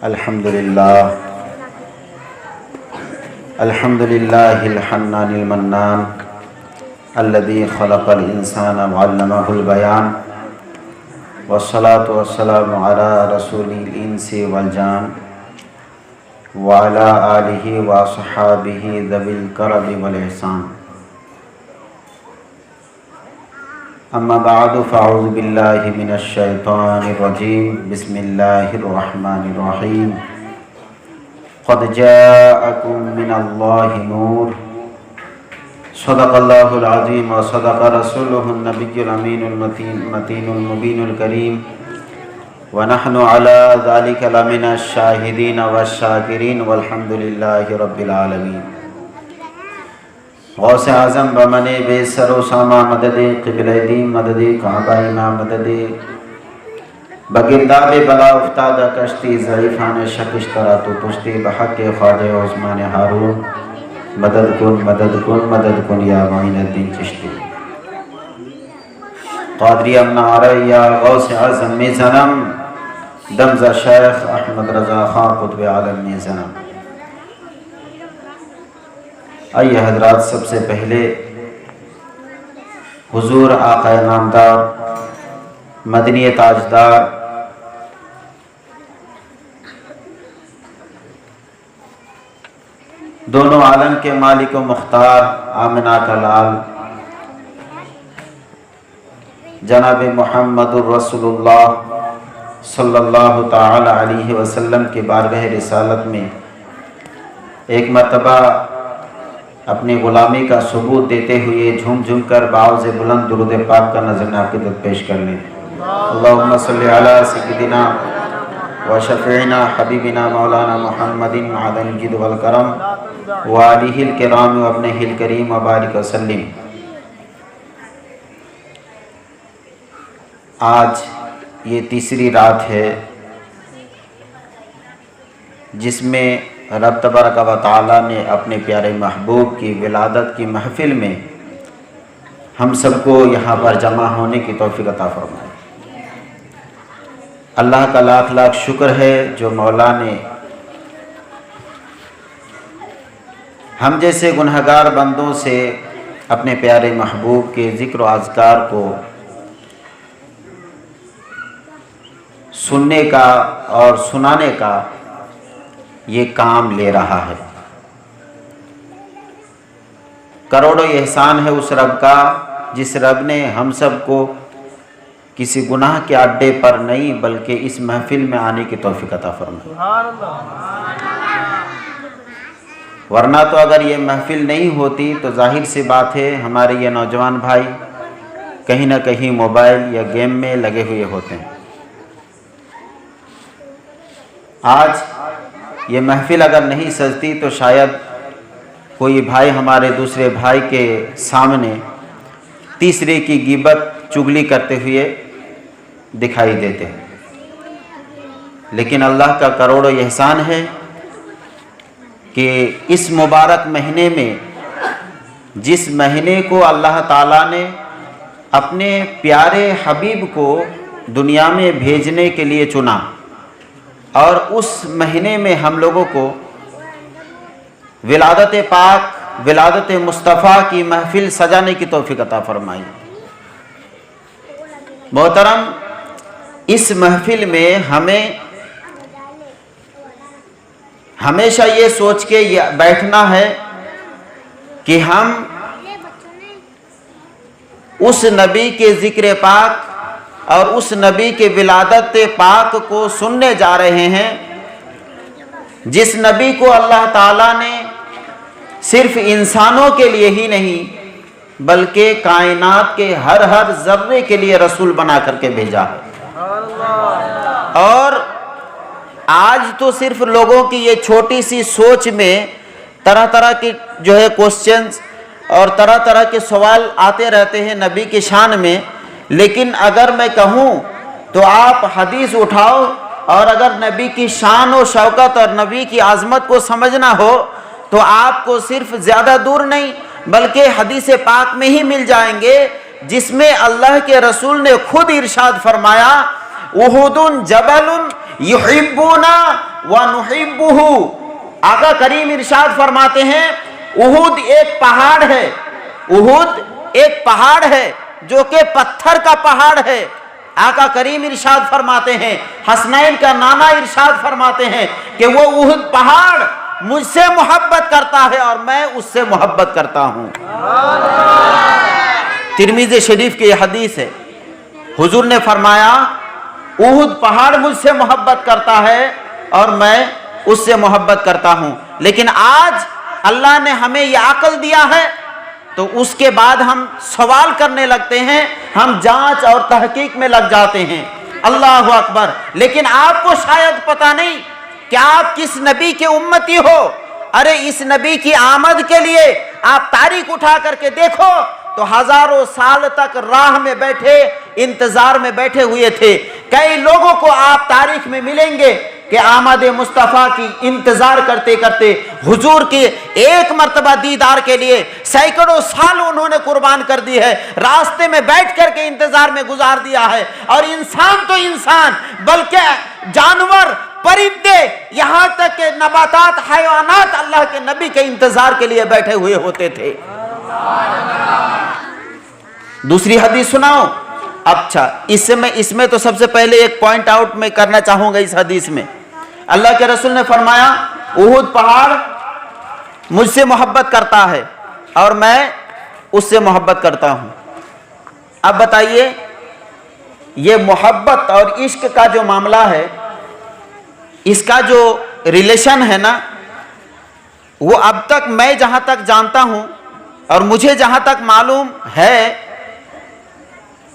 الحمدللہ الحنان المنان الذي خلق الانسان وعلمه البيان والصلاة والسلام على رسول الانس والجان وعلى آلہ وصحابہ ذوی الکرم والاحسان اما بعد فاعوذ باللہ من الشیطان الرجیم بسم اللہ الرحمن الرحیم قد جاءکم من اللہ نور صدق اللہ العظیم وصدق رسولہ النبی الامین المتین المبین الکریم ونحن على ذلك لمن الشاہدین والشاکرین والحمد للہ رب العالمین۔ غوث اعظم بمن بے سر و ساما مدد قبلہ دین مدد کعبہ امام مدد بگرداب بلا افتاد کشتی ضعیفان شکش ترا تو پشتی بحق خواجہ عثمان ہارون مدد کن مدد کن مدد کن یا معین الدین چشتی قادری امنعرہ یا غوث اعظم میں زنم دمزہ شیخ احمد رضا خان قطب عالم میں زنم۔ آئیے حضرات، سب سے پہلے حضور آقا نامدار مدنی تاجدار دونوں عالم کے مالک و مختار آمنہ کا لال جناب محمد الرسول اللہ صلی اللہ تعالی علیہ وسلم کے بارگاہ رسالت میں ایک مرتبہ اپنی غلامی کا ثبوت دیتے ہوئے جھوم جھوم کر باعث بلند درود پاک کا نظر آپ کی خدمت پیش کر لیں۔ اللہم صلی علی سیدنا و شفیعنا حبیبنا مولانا محمد معدن الجد والکرم وآلہ الکرام و ابنہ الکریم وبارک وسلم۔ آج یہ تیسری رات ہے جس میں رب تبارک و تعالیٰ نے اپنے پیارے محبوب کی ولادت کی محفل میں ہم سب کو یہاں پر جمع ہونے کی توفیق عطا فرمائے۔ اللہ کا لاکھ لاکھ شکر ہے جو مولا نے ہم جیسے گنہگار بندوں سے اپنے پیارے محبوب کے ذکر و اذکار کو سننے کا اور سنانے کا یہ کام لے رہا ہے۔ کروڑوں احسان ہے اس رب کا جس رب نے ہم سب کو کسی گناہ کے اڈے پر نہیں بلکہ اس محفل میں آنے کی توفیق عطا فرمائی۔ ورنہ تو اگر یہ محفل نہیں ہوتی تو ظاہر سی بات ہے ہمارے یہ نوجوان بھائی کہیں نہ کہیں موبائل یا گیم میں لگے ہوئے ہوتے ہیں۔ آج یہ محفل اگر نہیں سجتی تو شاید کوئی بھائی ہمارے دوسرے بھائی کے سامنے تیسرے کی غیبت چغلی کرتے ہوئے دکھائی دیتے ہیں، لیکن اللہ کا کروڑوں احسان ہے کہ اس مبارک مہینے میں جس مہینے کو اللہ تعالیٰ نے اپنے پیارے حبیب کو دنیا میں بھیجنے کے لیے چنا اور اس مہینے میں ہم لوگوں کو ولادت پاک ولادت مصطفیٰ کی محفل سجانے کی توفیق عطا فرمائی۔ محترم، اس محفل میں ہمیں ہمیشہ یہ سوچ کے بیٹھنا ہے کہ ہم اس نبی کے ذکر پاک اور اس نبی کے ولادت پاک کو سننے جا رہے ہیں جس نبی کو اللہ تعالیٰ نے صرف انسانوں کے لیے ہی نہیں بلکہ کائنات کے ہر ذرے کے لیے رسول بنا کر کے بھیجا ہے۔ اور آج تو صرف لوگوں کی یہ چھوٹی سی سوچ میں طرح طرح کے جو ہے کوسچنز اور طرح طرح کے سوال آتے رہتے ہیں نبی کی شان میں، لیکن اگر میں کہوں تو آپ حدیث اٹھاؤ اور اگر نبی کی شان و شوکت اور نبی کی عظمت کو سمجھنا ہو تو آپ کو صرف زیادہ دور نہیں بلکہ حدیث پاک میں ہی مل جائیں گے، جس میں اللہ کے رسول نے خود ارشاد فرمایا احد جبل یحبونا व नुहिब्बुहु। आका करीम इरशाद फरमाते हैं उहुद एक पहाड़ है, उहुद एक पहाड़ है जो कि पत्थर का पहाड़ है। आका करीम इरशाद फरमाते हैं, हसनैन का नाना इरशाद फरमाते हैं कि वो उहुद पहाड़ मुझसे मोहब्बत करता है और मैं उससे मोहब्बत करता हूँ। तिरमिज़ी शरीफ की यह हदीस है। हुजूर ने फरमाया उहुद पहाड़ मुझसे मोहब्बत करता है और मैं उससे मोहब्बत करता हूँ। लेकिन आज अल्लाह ने हमें यह अक्ल दिया है तो उसके बाद हम सवाल करने लगते हैं, हम जांच और तहकीक में लग जाते हैं। अल्लाह अकबर। लेकिन आपको शायद पता नहीं कि आप किस नबी के उम्मती हो। अरे इस नबी की आमद के लिए आप तारीख उठा करके देखो तो हजारों साल तक राह में बैठे, इंतजार में बैठे हुए थे। कई लोगों को आप तारीख में मिलेंगे कि आमद मुस्तफ़ा की इंतजार करते करते हुजूर के एक मर्तबा दीदार के लिए सैकड़ों साल उन्होंने कुर्बान कर दी है, रास्ते में बैठ करके इंतजार में गुजार दिया है। और इंसान तो इंसान बल्कि जानवर, परिंदे, यहाँ तक के नबातात, हैवानात अल्लाह के नबी के इंतजार के लिए बैठे हुए होते थे। दूसरी हदीस सुनाओ। अच्छा, इसमें तो सबसे पहले एक पॉइंट आउट मैं करना चाहूंगा। इस हदीस में अल्लाह के रसूल ने फरमाया उहुद पहाड़ मुझसे मोहब्बत करता है और मैं उससे मोहब्बत करता हूं। अब बताइए, ये मोहब्बत और इश्क का जो मामला है, इसका जो रिलेशन है ना, वो अब तक मैं जहां तक जानता हूं और मुझे जहां तक मालूम है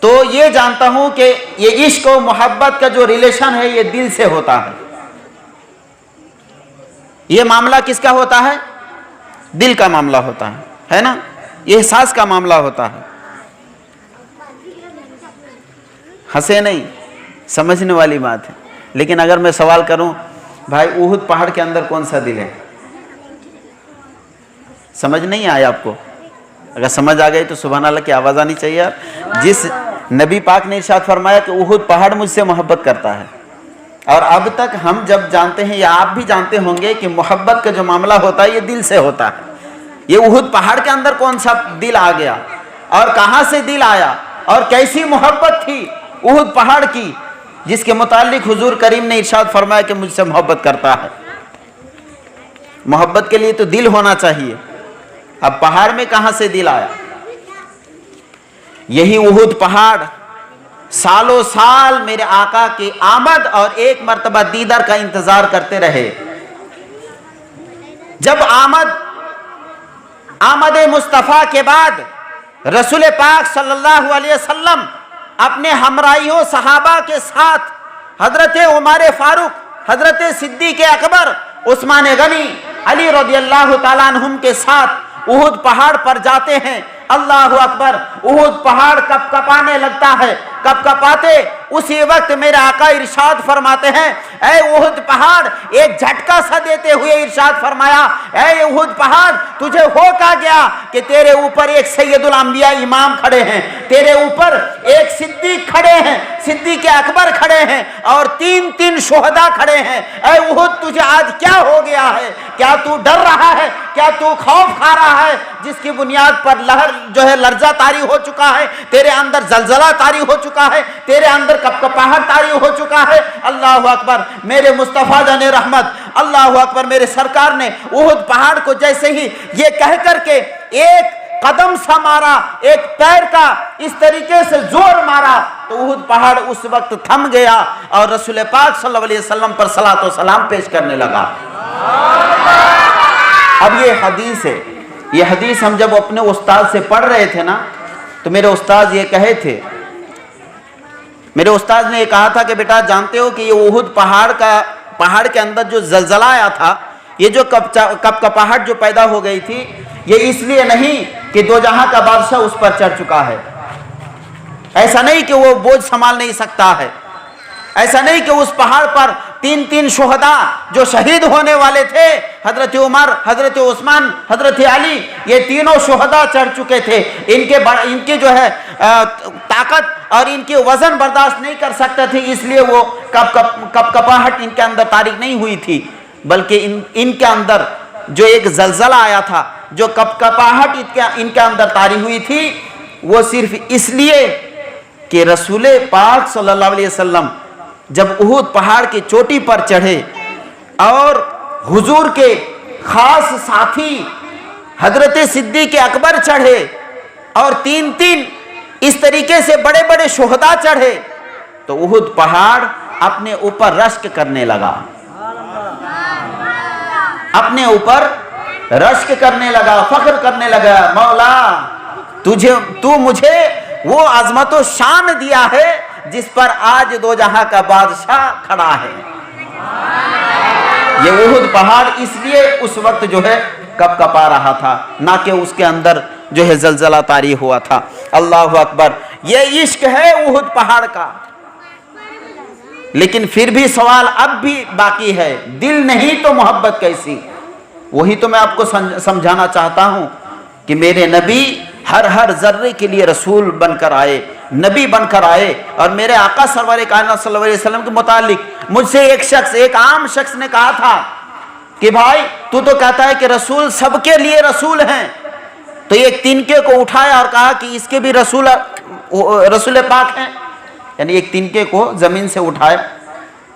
तो ये जानता हूं कि ये इश्क और मोहब्बत का जो रिलेशन है ये दिल से होता है। ये मामला किसका होता है? दिल का मामला होता है ना? ये एहसास का मामला होता है। हंसे नहीं, समझने वाली बात है। लेकिन अगर मैं सवाल करूं, भाई उहुद पहाड़ के अंदर कौन सा दिल है? समझ नहीं आया आपको? अगर समझ आ गई तो सुभान अल्लाह की आवाज़ आनी चाहिए यार। जिस नबी पाक ने इरशाद फरमाया कि उहुद पहाड़ मुझसे मोहब्बत करता है, और अब तक हम जब जानते हैं या आप भी जानते होंगे कि मोहब्बत का जो मामला होता है ये दिल से होता है। ये उहुद पहाड़ के अंदर कौन सा दिल आ गया और कहाँ से दिल आया और कैसी मोहब्बत थी उहुद पहाड़ की, जिसके मुतालिक हुजूर करीम ने इरशाद फरमाया कि मुझसे मोहब्बत करता है। मोहब्बत के लिए तो दिल होना चाहिए। अब पहाड़ में कहाँ से दिल आया? यही उहुद पहाड़ सालों साल मेरे आका की आमद और एक मर्तबा दीदार का इंतजार करते रहे। जब आमद मुस्तफ़ा के बाद रसूल पाक सल्लल्लाहु अलैहि वसल्लम अपने हमराइयों सहाबा के साथ हजरत उमर फारूक, हजरत सिद्दीक़ अकबर, उस्मान गनी, अली रज़ियल्लाहु ताला अन्हुम के साथ उहुद पहाड़ पर जाते हैं। अल्लाह अकबर। उहुद पहाड़ कपकपाने लगता है। कपकपाते उसी वक्त मेरे आका इरशाद फरमाते हैं, ऐ उहुद पहाड़, एक झटका सा देते हुए इरशाद फरमाया, ऐ उहुद पहाड़, तुझे हो क्या गया कि तेरे ऊपर एक सैयदुल अंबिया इमाम खड़े हैं, तेरे ऊपर एक सिद्दीक खड़े हैं, सिद्दीक अकबर खड़े हैं और तीन तीन शुहदा खड़े हैं। ऐ उहुद, तुझे आज क्या हो गया है? क्या तू डर रहा है? क्या तू खौफ खा रहा है? जिसकी बुनियाद पर लहर जो है लर्जा तारी हो चुका है, तेरे अंदर जलजला तारी हो चुका है, तेरे अंदर कपकपाहट तारी हो चुका है। अल्लाह अकबर। मेरे मुस्तफ़ा जाने रहमत, अल्लाह अकबर, मेरे सरकार ने उहुद पहाड़ को जैसे ही ये कह करके एक कदम सा मारा, एक पैर का इस तरीके से जोर मारा तो उहुद पहाड़ उस वक्त थम गया और रसूल पाक सल्लल्लाहु अलैहि वसल्लम पर सलात व सलाम पेश करने लगा। अब ये हदीस है, ये हदीस हम जब अपने उस्ताद से पढ़ रहे थे ना तो मेरे उस्ताद ये कहे थे, मेरे उस्ताद ने ये कहा था कि बेटा जानते हो कि ये उहुद पहाड़ के अंदर जो जलजला आया था, ये जो कपकपाहट जो पैदा हो गई थी, ये इसलिए नहीं कि दो जहां का बादशाह उस पर चढ़ चुका है, ऐसा नहीं कि वो बोझ संभाल नहीं सकता है। ऐसा नहीं कि उस पहाड़ पर 3 शुहदा जो शहीद होने वाले थे, हजरत उमर, हजरत उस्मान, हजरत अली, ये तीनों शुहदा चढ़ चुके थे। इनके जो है ताकत और इनके वजन बर्दाश्त नहीं कर सकते थे, इसलिए वो कपकपाहट इनके अंदर तारीख नहीं हुई थी, बल्कि इनके अंदर जो एक जलजला आया था, जो कपकपाहट इनके अंदर तारीख हुई थी, वो सिर्फ इसलिए कि रसूल पाक सल्लल्लाहु अलैहि वसल्लम जब उहुद पहाड़ की चोटी पर चढ़े और हुजूर के खास साथी हजरत सिद्दीक अकबर चढ़े और 3 इस तरीके से बड़े बड़े शुहदा चढ़े, तो उहुद पहाड़ अपने ऊपर रश्क करने लगा, अपने ऊपर रश्क करने लगा, फख्र करने लगा, मौला तू मुझे वो अजमत व शान दिया है जिस पर आज दो जहां का बादशाह खड़ा है। ये उहुद पहाड़ इसलिए उस वक्त जो है कपकपा रहा था, ना कि उसके अंदर जो है जलजला तारी हुआ था। अल्लाह अकबर, ये इश्क है उहुद पहाड़ का। लेकिन फिर भी सवाल अब भी बाकी है, दिल नहीं तो मोहब्बत कैसी? वही तो मैं आपको समझाना चाहता हूं कि मेरे नबी हर जर्रे के लिए रसूल बनकर आए, नबी बनकर आए, और मेरे आका सरवर कायनात सल्लल्लाहु अलैहि वसल्लम के मुतालिक मुझसे एक आम शख्स ने कहा था कि भाई तू तो कहता है कि रसूल सबके लिए रसूल हैं, तो एक तिनके को उठाया और कहा कि इसके भी रसूल पाक हैं, यानी एक तिनके को जमीन से उठाया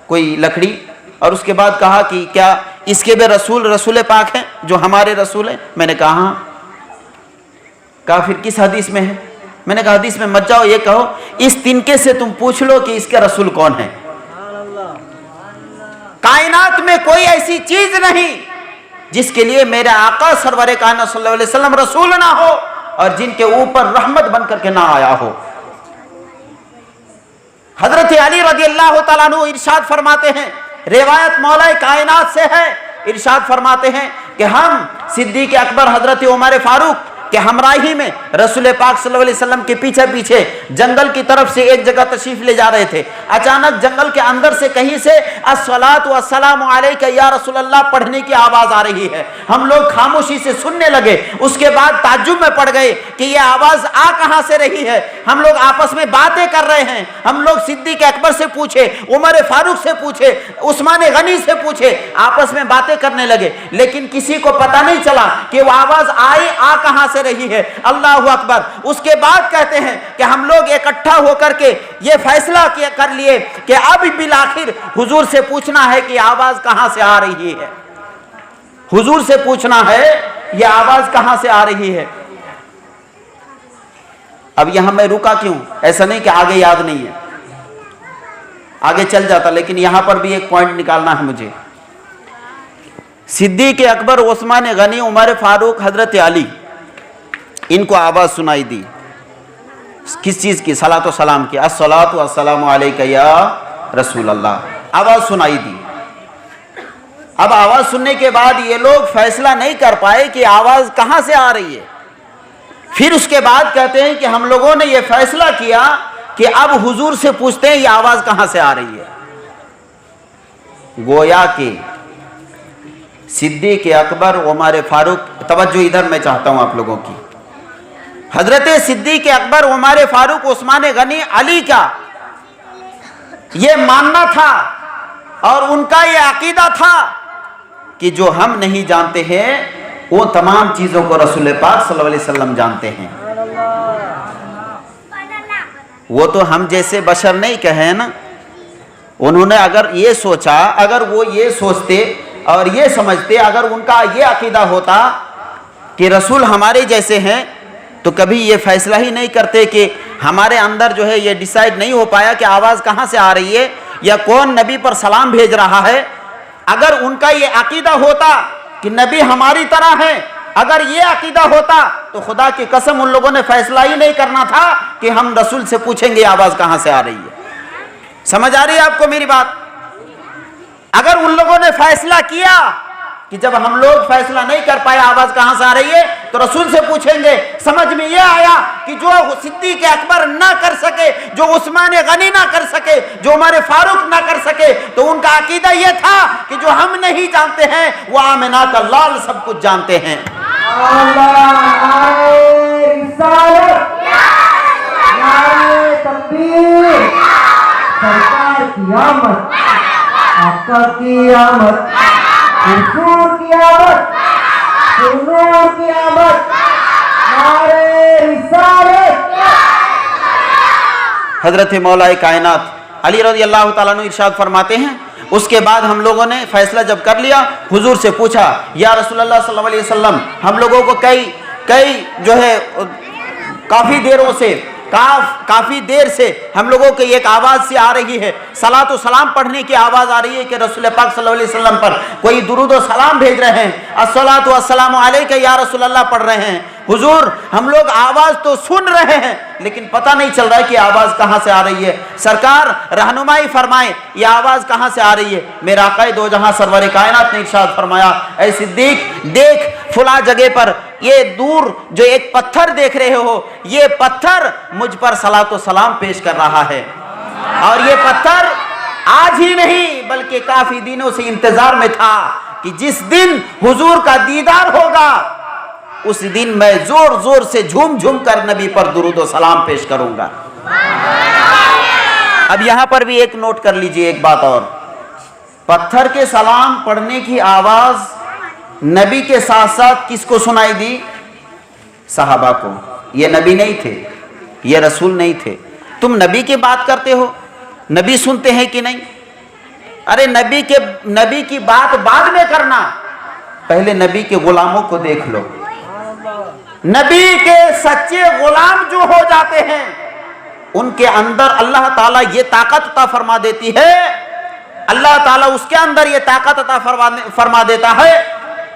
कोई लकड़ी, और उसके बाद कहा कि क्या इसके भी रसूल पाक हैं जो हमारे रसूल हैं? मैंने कहा कहा फिर किस हदीस में है? मैंने कहा हदीस में मत जाओ, ये कहो इस तिनके से तुम पूछ लो कि इसके रसूल कौन है। कायनात में कोई ऐसी चीज नहीं जिसके लिए मेरे आका सरवर कायनात सल्लल्लाहु अलैहि वसल्लम रसूल ना हो और जिनके ऊपर रहमत बन करके ना आया हो। हजरत अली रज़ियल्लाहु ताला अन्हु इरशाद फरमाते हैं, रिवायत मौला कायनात से है, इरशाद फरमाते हैं कि हम सिद्दीक अकबर हजरत उमर फारूक के हमराही में रसूल पाक सल्लल्लाहु अलैहि वसल्लम के पीछे पीछे जंगल की तरफ से एक जगह तशरीफ ले जा रहे थे। अचानक जंगल के अंदर से कहीं से अस्सलातु वस्सलामु अलैका या रसूल अल्लाह पढ़ने की आवाज आ रही है। हम लोग खामोशी से सुनने लगे, उसके बाद ताज्जुब में पड़ गए कि ये आवाज आ कहां से रही है। हम लोग आपस में बातें कर रहे हैं, हम लोग सिद्दीक अकबर से पूछे, उमर फारूक से पूछे, उस्मान गनी से पूछे, आपस में बातें करने लगे, लेकिन किसी को पता नहीं चला कि वो आवाज आ कहां से रही है। अल्लाह अकबर। उसके बाद कहते हैं कि हम लोग इकट्ठा होकर के ये फैसला कर लिए कि अब बिल आखिर हुजूर से पूछना है कि आवाज कहां से आ रही है, हुजूर से पूछना है ये आवाज कहां से आ रही है। अब यहां मैं रुका क्यों? ऐसा नहीं कि आगे याद नहीं है, आगे चल जाता, लेकिन यहां पर भी एक पॉइंट निकालना है मुझे। सिद्दीक अकबर, उस्मान गनी, उमर फारूक, हजरत अली, इनको आवाज सुनाई दी। किस चीज की? सलातो सलाम की। अस्सलातु वस्सलामु अलैका या रसूल अल्लाह। आवाज सुनाई दी। अब आवाज सुनने के बाद ये लोग फैसला नहीं कर पाए कि आवाज कहां से आ रही है। फिर उसके बाद कहते हैं कि हम लोगों ने ये फैसला किया कि अब हुजूर से पूछते हैं ये आवाज कहां से आ रही है। गोया के सिद्दीक अकबर, उमर फारूक, तवज्जो इधर मैं चाहता हूं आप लोगों की, हजरत सिद्दीक अकबर, उमर फारूक, उस्मान गनी, अली का ये मानना था और उनका ये अकीदा था कि जो हम नहीं जानते हैं वो तमाम चीजों को रसूल पाक सल्लल्लाहु अलैहि वसल्लम जानते हैं। वो तो हम जैसे बशर नहीं कहे ना। उन्होंने अगर ये सोचा, अगर वो ये सोचते और ये समझते, अगर उनका ये अकीदा होता कि रसूल हमारे जैसे हैं, तो कभी ये फैसला ही नहीं करते कि हमारे अंदर जो है ये डिसाइड नहीं हो पाया कि आवाज़ कहाँ से आ रही है या कौन नबी पर सलाम भेज रहा है। अगर उनका ये अकीदा होता कि नबी हमारी तरह है, अगर ये अकीदा होता तो खुदा की कसम उन लोगों ने फैसला ही नहीं करना था कि हम रसूल से पूछेंगे आवाज़ कहाँ से आ रही है। समझ आ रही है आपको मेरी बात? अगर उन लोगों ने फैसला किया कि जब हम लोग फैसला नहीं कर पाए आवाज कहां से आ रही है तो रसूल से पूछेंगे, समझ में यह आया کہ جو صدیق اکبر نہ کر سکے, جو عثمان غنی نہ کر سکے, جو عمر فاروق نہ کر سکے, تو ان کا عقیدہ یہ تھا کہ جو ہم نہیں جانتے ہیں وہ آمنہ کا لال سب کچھ جانتے ہیں. سرکار کی آمد, آقا کی آمد, حضور کی آمد, حضور کی آمد, نعرہ رسالت. حضرت مولا کائنات علی رضی اللہ تعالیٰ عنہ ارشاد فرماتے ہیں, اس کے بعد ہم لوگوں نے فیصلہ جب کر لیا, حضور سے پوچھا یا رسول اللہ صلی اللہ علیہ وسلم, ہم لوگوں کو کئی جو ہے کافی دیر سے ہم لوگوں کی ایک آواز سی آ رہی ہے, صلاۃ و سلام پڑھنے کی آواز آ رہی ہے کہ رسول پاک صلی اللہ علیہ وسلم پر کوئی درود و سلام بھیج رہے ہیں, الصلاۃ والسلام علیک یا رسول اللہ پڑھ رہے ہیں. حضور ہم لوگ آواز تو سن رہے ہیں لیکن پتہ نہیں چل رہا ہے کہ آواز کہاں سے آ رہی ہے, سرکار رہنمائی فرمائیں یہ آواز کہاں سے آ رہی ہے. میرا آقا دو جہاں سرور کائنات نے ارشاد فرمایا, اے صدیق دیکھ فلاں جگہ پر یہ دور جو ایک پتھر دیکھ رہے ہو, یہ پتھر مجھ پر صلاۃ و سلام پیش کر رہا ہے, اور یہ پتھر آج ہی نہیں بلکہ کافی دنوں سے انتظار میں تھا کہ جس دن حضور کا دیدار ہوگا اس دن میں زور زور سے جھوم جھوم کر نبی پر درود و سلام پیش کروں گا. اب یہاں پر بھی ایک نوٹ کر لیجئے ایک بات اور, پتھر کے سلام پڑھنے کی آواز نبی کے ساتھ ساتھ کس کو سنائی دی؟ صحابہ کو. یہ نبی نہیں تھے, یہ رسول نہیں تھے. تم نبی کی بات کرتے ہو, نبی سنتے ہیں کہ نہیں؟ ارے نبی کی بات بعد میں کرنا, پہلے نبی کے غلاموں کو دیکھ لو. نبی کے سچے غلام جو ہو جاتے ہیں ان کے اندر اللہ تعالیٰ یہ طاقت عطا فرما دیتی ہے, اللہ تعالیٰ اس کے اندر یہ طاقت عطا فرما دیتا ہے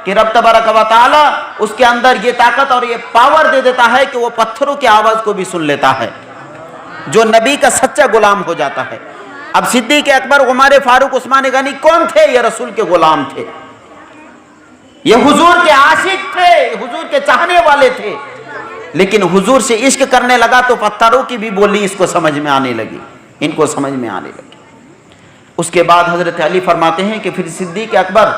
کہ رب تبارک و تعالیٰ اس کے اندر یہ طاقت اور یہ پاور دے دیتا ہے کہ وہ پتھروں کی آواز کو بھی سن لیتا ہے, جو نبی کا سچا غلام ہو جاتا ہے. اب صدیق اکبر, عمر فاروق, عثمان غنی کون تھے؟ یہ رسول کے غلام تھے, یہ حضور کے عاشق تھے, حضور کے چاہنے والے تھے. لیکن حضور سے عشق کرنے لگا تو پتھروں کی بھی بولی اس کو سمجھ میں آنے لگی, ان کو سمجھ میں آنے لگی. اس کے بعد حضرت علی فرماتے ہیں کہ پھر صدیق اکبر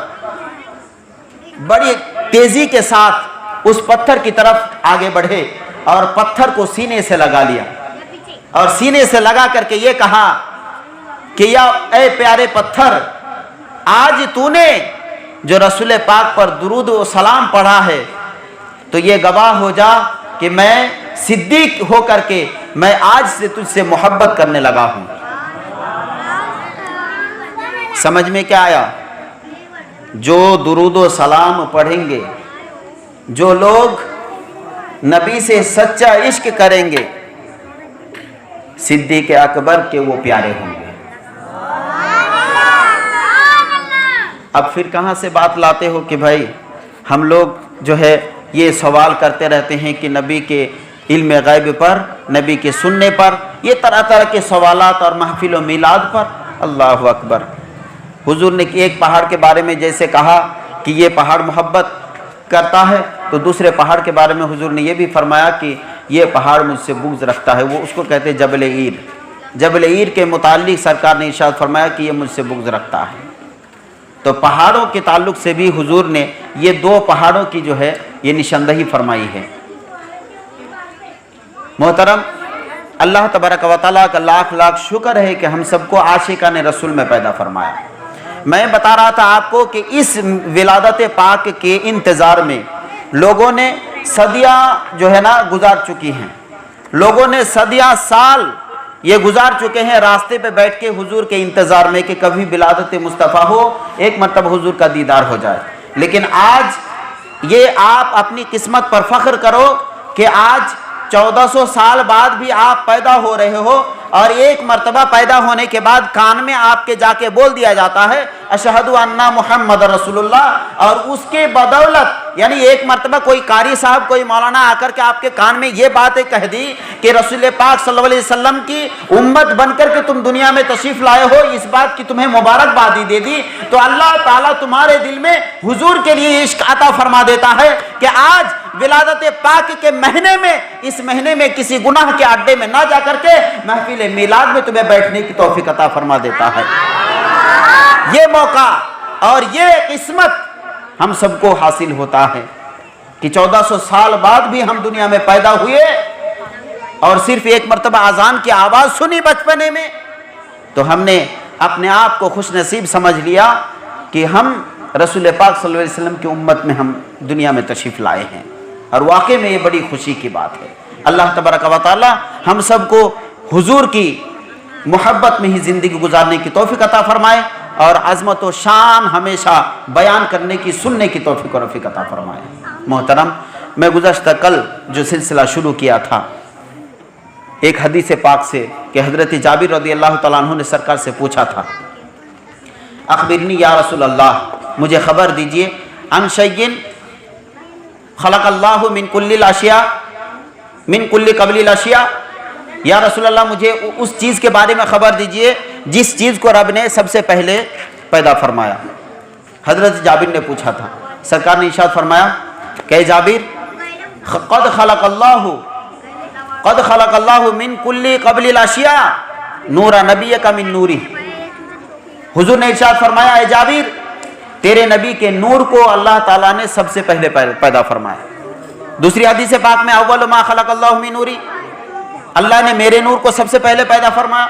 بڑی تیزی کے ساتھ اس پتھر کی طرف آگے بڑھے اور پتھر کو سینے سے لگا لیا, اور سینے سے لگا کر کے یہ کہا کہ یا اے پیارے پتھر, آج تو نے جو رسول پاک پر درود و سلام پڑھا ہے تو یہ گواہ ہو جا کہ میں صدیق ہو کر کے میں آج سے تجھ سے محبت کرنے لگا ہوں. سمجھ میں کیا آیا؟ جو درود و سلام پڑھیں گے, جو لوگ نبی سے سچا عشق کریں گے, صدیق اکبر کے وہ پیارے ہوں گے. اب پھر کہاں سے بات لاتے ہو کہ بھائی ہم لوگ جو ہے یہ سوال کرتے رہتے ہیں کہ نبی کے علم غیب پر, نبی کے سننے پر, یہ طرح طرح کے سوالات اور محفل و میلاد پر. اللہ اکبر. حضور نے ایک پہاڑ کے بارے میں جیسے کہا کہ یہ پہاڑ محبت کرتا ہے, تو دوسرے پہاڑ کے بارے میں حضور نے یہ بھی فرمایا کہ یہ پہاڑ مجھ سے بغض رکھتا ہے, وہ اس کو کہتے ہیں جبل عیر. جبل عیر کے متعلق سرکار نے ارشاد فرمایا کہ یہ مجھ سے بغض رکھتا ہے. تو پہاڑوں کے تعلق سے بھی حضور نے یہ دو پہاڑوں کی جو ہے یہ نشاندہی فرمائی ہے. محترم, اللہ تبارک و تعالیٰ کا لاکھ لاکھ شکر ہے کہ ہم سب کو عاشقان رسول میں پیدا فرمایا. میں بتا رہا تھا آپ کو کہ اس ولادت پاک کے انتظار میں لوگوں نے صدیاں جو ہے نا گزار چکی ہیں, لوگوں نے صدیاں سال یہ گزار چکے ہیں راستے پہ بیٹھ کے حضور کے انتظار میں کہ کبھی ولادت مصطفیٰ ہو, ایک مرتبہ حضور کا دیدار ہو جائے. لیکن آج یہ آپ اپنی قسمت پر فخر کرو کہ آج 1400 سال بعد بھی آپ پیدا ہو رہے ہو, اور ایک مرتبہ پیدا ہونے کے بعد کان میں آپ کے جا کے بول دیا جاتا ہے اشہد ان محمد رسول اللہ, اور اس کے بدولت یعنی ایک مرتبہ کوئی قاری صاحب, کوئی مولانا آ کر کے آپ کے کان میں یہ باتیں کہہ دی کہ رسول پاک صلی اللہ علیہ وسلم کی امت بن کر کے تم دنیا میں تشریف لائے ہو, اس بات کی تمہیں مبارکبادی دے دی, تو اللہ تعالیٰ تمہارے دل میں حضور کے لیے عشق عطا فرما دیتا ہے کہ آج विलादत पाक के महीने में, इस महीने में किसी गुनाह के अड्डे में ना जा करके महफिल मीलाद में तुम्हें बैठने की तौफीक अता फरमा देता है। ये मौका और ये किस्मत हम सबको हासिल होता है कि 1400 साल बाद भी हम दुनिया में पैदा हुए और सिर्फ एक मर्तबा अजान की आवाज़ सुनी बचपने में तो हमने अपने आप को खुश नसीब समझ लिया कि हम रसूल पाक सल्लल्लाहु अलैहि वसल्लम की उम्मत में हम दुनिया में तशरीफ़ लाए हैं। और वाकई में ये बड़ी खुशी की बात है। अल्लाह तबारक व तआला हम सबको हुजूर की मोहब्बत में ही ज़िंदगी गुजारने की तौफीक अता फरमाए और अज़मत व शान हमेशा बयान करने की, सुनने की तौफीक और रफ़ीक अता फरमाए। मोहतरम, मैं गुज़श्ता कल जो सिलसिला शुरू किया था एक हदीस पाक से कि हज़रत जाबिर रज़ियल्लाहु तआला अन्हु ने सरकार से पूछा था, अख़बिरनी या रसूल अल्लाह, मुझे ख़बर दीजिए, अन शैइन खलक़ल्लाहु मिन कुल्लिल अशिया मिन कुल्ली क़ब्लिल अशिया, या रसूल अल्लाह मुझे उस चीज़ के बारे में ख़बर दीजिए जिस चीज़ को रब ने सबसे पहले पैदा फरमाया। हज़रत जाबिर ने पूछा था, सरकार ने इरशाद फरमाया कि जाबिर, क़द खलक़ल्लाहु मिन कुल्ली क़ब्लिल अशिया नूरा नबिय्यका मिन नूरी। हुजूर ने इरशाद फरमाया, ए जाबिर, तेरे नबी के नूर को अल्लाह ताला ने सबसे पहले पैदा फरमाया। दूसरी हदीस पाक में अव्वल मा खलक़ल्लाहु मिन नूरी, अल्लाह ने मेरे नूर को सबसे पहले पैदा फरमाया।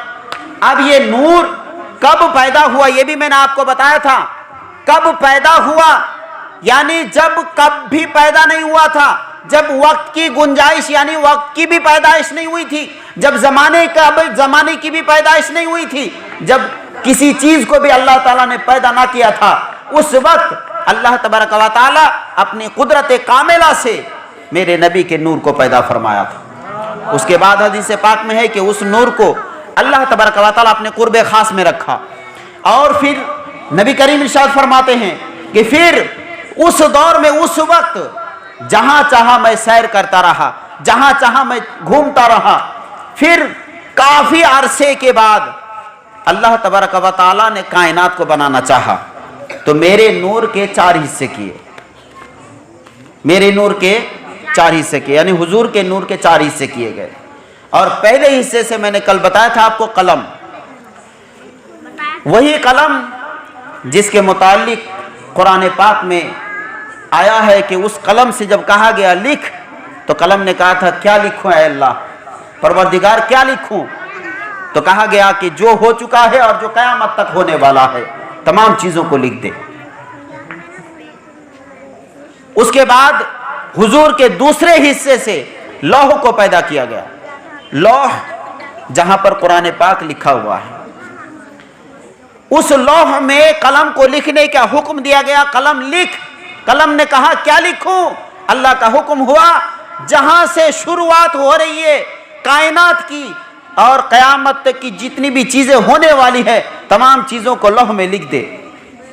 अब ये नूर कब पैदा हुआ ये भी मैंने आपको बताया था। कब पैदा हुआ यानी जब कब भी पैदा नहीं हुआ था, जब वक्त की गुंजाइश यानी वक्त की भी पैदाइश नहीं हुई थी, जब जमाने की भी पैदाइश नहीं हुई थी, जब किसी चीज को भी अल्लाह ताला ने पैदा ना किया था, उस वक्त अल्लाह तबारक व तआला अपनी कुदरत कामिला से मेरे नबी के नूर को पैदा फरमाया था। उसके बाद हदीस पाक में है कि उस नूर को अल्लाह तबारक व तआला अपने कुर्बे खास में रखा और फिर नबी करीम इरशाद फरमाते हैं कि फिर उस दौर में उस वक्त जहां चाहा मैं सैर करता रहा, जहां चाहा मैं घूमता रहा। फिर काफी अरसे के बाद अल्लाह तबारक व तआला ने कायनात को बनाना चाहा तो मेरे नूर के 4 हिस्से किए, मेरे नूर के 4 हिस्से किए, यानी हुजूर के नूर के 4 हिस्से किए गए। और पहले हिस्से से मैंने कल बताया था आपको कलम, वही कलम जिसके मुतालिक कुरान पाक में आया है कि उस कलम से जब कहा गया लिख तो कलम ने कहा था क्या लिखूं ऐ अल्लाह, परवरदिगार क्या लिखूं? तो कहा गया कि जो हो चुका है और जो क़यामत तक होने वाला है तमाम चीजों को लिख दे। उसके बाद हुजूर के दूसरे हिस्से से लौह को पैदा किया गया, लौह जहां पर कुरान पाक लिखा हुआ है, उस लौह में कलम को लिखने का हुक्म दिया गया, कलम लिख। कलम ने कहा क्या लिखूं? अल्लाह का हुक्म हुआ जहां से शुरुआत हो रही है कायनात की और क़यामत तक की जितनी भी चीजें होने वाली है तमाम चीजों को लौह में लिख दे।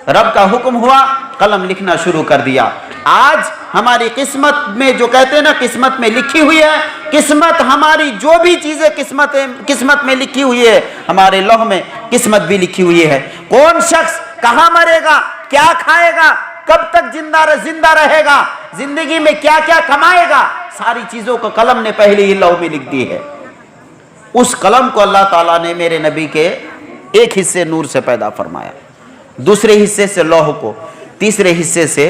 रब का हुक्म हुआ, कलम लिखना शुरू कर दिया। आज हमारी किस्मत में जो कहते हैं ना किस्मत में लिखी हुई है, किस्मत हमारी जो भी चीजें किस्मत में लिखी हुई है, हमारे लौह में किस्मत भी लिखी हुई है। कौन शख्स कहाँ मरेगा, क्या खाएगा, कब तक जिंदा रहेगा, जिंदगी में क्या क्या कमाएगा, सारी चीजों को कलम ने पहले ही लौह में लिख दी है। उस कलम को अल्लाह ताला ने मेरे नबी के एक हिस्से नूर से पैदा फरमाया, दूसरे हिस्से से लौह को, तीसरे हिस्से से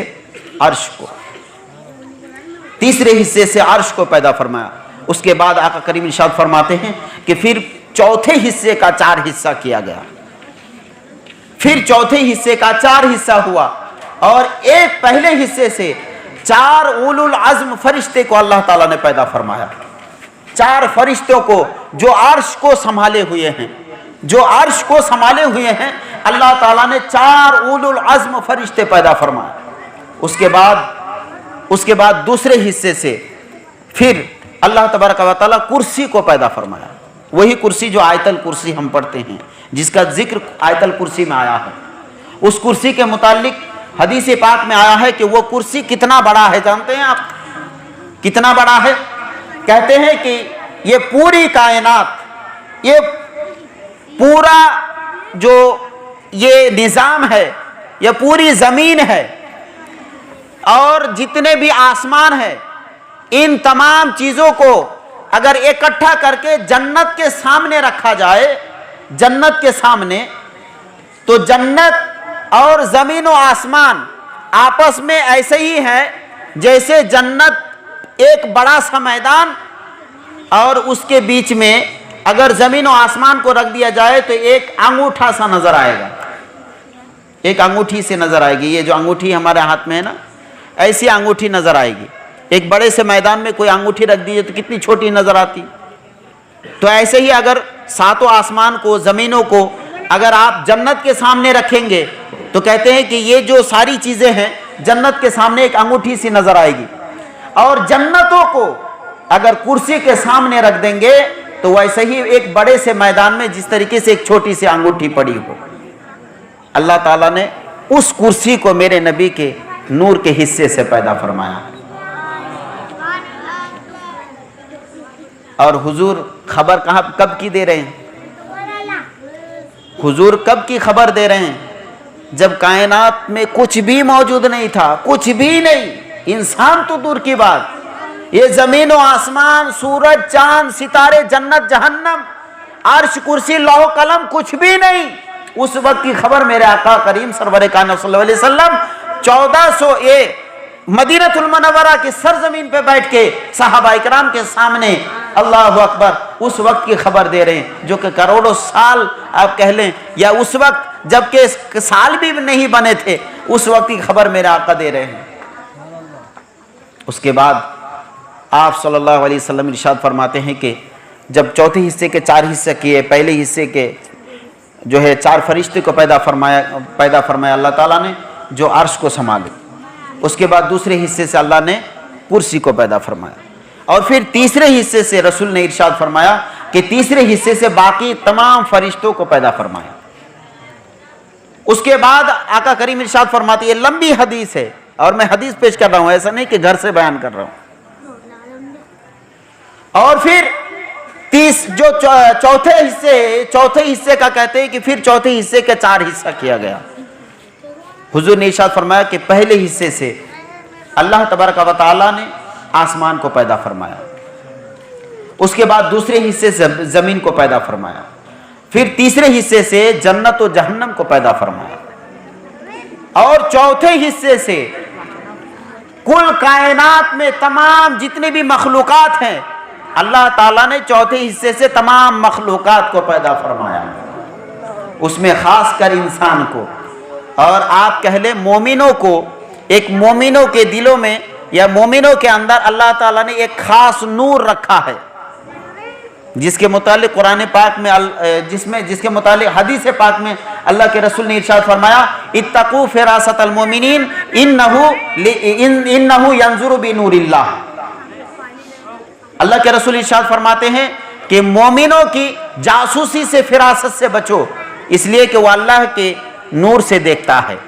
अर्श को, तीसरे हिस्से से अर्श को पैदा फरमाया। उसके बाद आका करीम इरशाद फरमाते हैं कि फिर चौथे हिस्से का 4 हिस्सा किया गया, फिर चौथे हिस्से का 4 हिस्सा हुआ और एक पहले हिस्से से 4 उलुल अज़्म फरिश्ते को अल्लाह ताला ने पैदा फरमाया। 4 फरिश्तों को जो अर्श को संभाले हुए हैं, जो अर्श को संभाले हुए हैं, अल्लाह ताला ने 4 उलुल अज़्म फरिश्ते पैदा फरमाए। उसके बाद दूसरे हिस्से से फिर अल्लाह तबारक व तआला कुर्सी को पैदा फरमाया। वही कुर्सी जो आयतल कुर्सी हम पढ़ते हैं, जिसका जिक्र आयतल कुर्सी में आया है। उस कुर्सी के मुतालिक हदीस पाक में आया है कि वो कुर्सी कितना बड़ा है, जानते हैं आप कितना बड़ा है? कहते हैं कि ये पूरी कायनात, ये पूरा जो ये निज़ाम है, ये पूरी ज़मीन है और जितने भी आसमान है, इन तमाम चीज़ों को अगर इकट्ठा करके जन्नत के सामने रखा जाए, जन्नत के सामने, तो जन्नत और ज़मीन और आसमान आपस में ऐसे ही है जैसे जन्नत एक बड़ा सा मैदान और उसके बीच में अगर ज़मीन और आसमान को रख दिया जाए तो एक अंगूठा सा नज़र आएगा, एक अंगूठी से नज़र आएगी। ये जो अंगूठी हमारे हाथ में है ना, ऐसी अंगूठी नज़र आएगी। एक बड़े से मैदान में कोई अंगूठी रख दीजिए तो कितनी छोटी नज़र आती। तो ऐसे ही अगर सातों आसमान को, ज़मीनों को अगर आप जन्नत के सामने रखेंगे तो कहते हैं कि ये जो सारी चीज़ें हैं जन्नत के सामने एक अंगूठी सी नज़र आएगी। और जन्नतों को अगर कुर्सी के सामने रख देंगे तो वैसे ही एक बड़े से मैदान में जिस तरीके से एक छोटी सी अंगूठी पड़ी हो, अल्लाह ताला ने उस कुर्सी को मेरे नबी के नूर के हिस्से से पैदा फरमाया। और हुजूर खबर कब की दे रहे हैं? हुजूर कब की खबर दे रहे हैं? जब कायनात में कुछ भी मौजूद नहीं था, कुछ भी नहीं, इंसान तो दूर की बात, ये जमीन और आसमान, सूरज, चांद, सितारे, जन्नत, जहन्नम, अर्श, कुर्सी, लौह कलम, कुछ भी नहीं। उस वक्त की खबर मेरे आका करीम सरवर कायनात सल्लल्लाहु अलैहि वसल्लम 1401 मदीनतुल मुनव्वरा की सरजमीन पे बैठ के सहाबा इकराम के सामने अल्लाहु अकबर उस वक्त की खबर दे रहे हैं, जो कि करोड़ों साल आप कह लें, या उस वक्त जबकि साल भी नहीं बने थे, उस वक्त की खबर मेरे आका दे रहे हैं। उसके बाद आप सल्लल्लाहु अलैहि वसल्लम इरशाद फरमाते हैं कि जब चौथे हिस्से के 4 हिस्से किए, पहले हिस्से के जो है 4 फरिश्ते को पैदा फरमाया अल्लाह ताला ने, जो अर्श को संभाले। उसके बाद दूसरे हिस्से से अल्लाह ने कुर्सी को पैदा फरमाया, और फिर तीसरे हिस्से से रसूल ने इरशाद फरमाया कि तीसरे हिस्से से बाकी तमाम फरिश्तों को पैदा फरमाया। उसके बाद आका करीम इरशाद फरमाते, ये लंबी हदीस है और मैं हदीस पेश कर रहा हूं, ऐसा नहीं कि घर से बयान कर रहा हूं। और फिर जो चौथे हिस्से का कहते हैं कि फिर चौथे हिस्से का 4 हिस्सा किया गया। हुजूर ने इरशाद फरमाया कि पहले हिस्से से अल्लाह तबारक व तआला ने आसमान को पैदा फरमाया, उसके बाद दूसरे हिस्से से जमीन को पैदा फरमाया, फिर तीसरे हिस्से से जन्नत और जहन्नम को पैदा फरमाया, और चौथे हिस्से से कुल कायनात में तमाम जितने भी मखलूकात हैं अल्लाह ताला ने चौथे हिस्से से तमाम मखलूकात को पैदा फरमाया, उसमें खास कर इंसान को। और आप कह लें मोमिनों को, एक मोमिनों के दिलों में या मोमिनों के अंदर अल्लाह ताला ने एक खास नूर रखा है, जिसके मुतालिक कुरान पाक में जिसके मुतालिक हदीस पाक में अल्लाह के रसूल ने इरशाद फरमाया, इत्तकू फिरासतल मोमिनीन इन्नहु यंजुरु बिनूरिल्लाह। अल्लाह के रसूल इरशाद फरमाते हैं कि मोमिनों की जासूसी से, फिरासत से बचो, इसलिए कि वो अल्लाह के नूर से देखता है।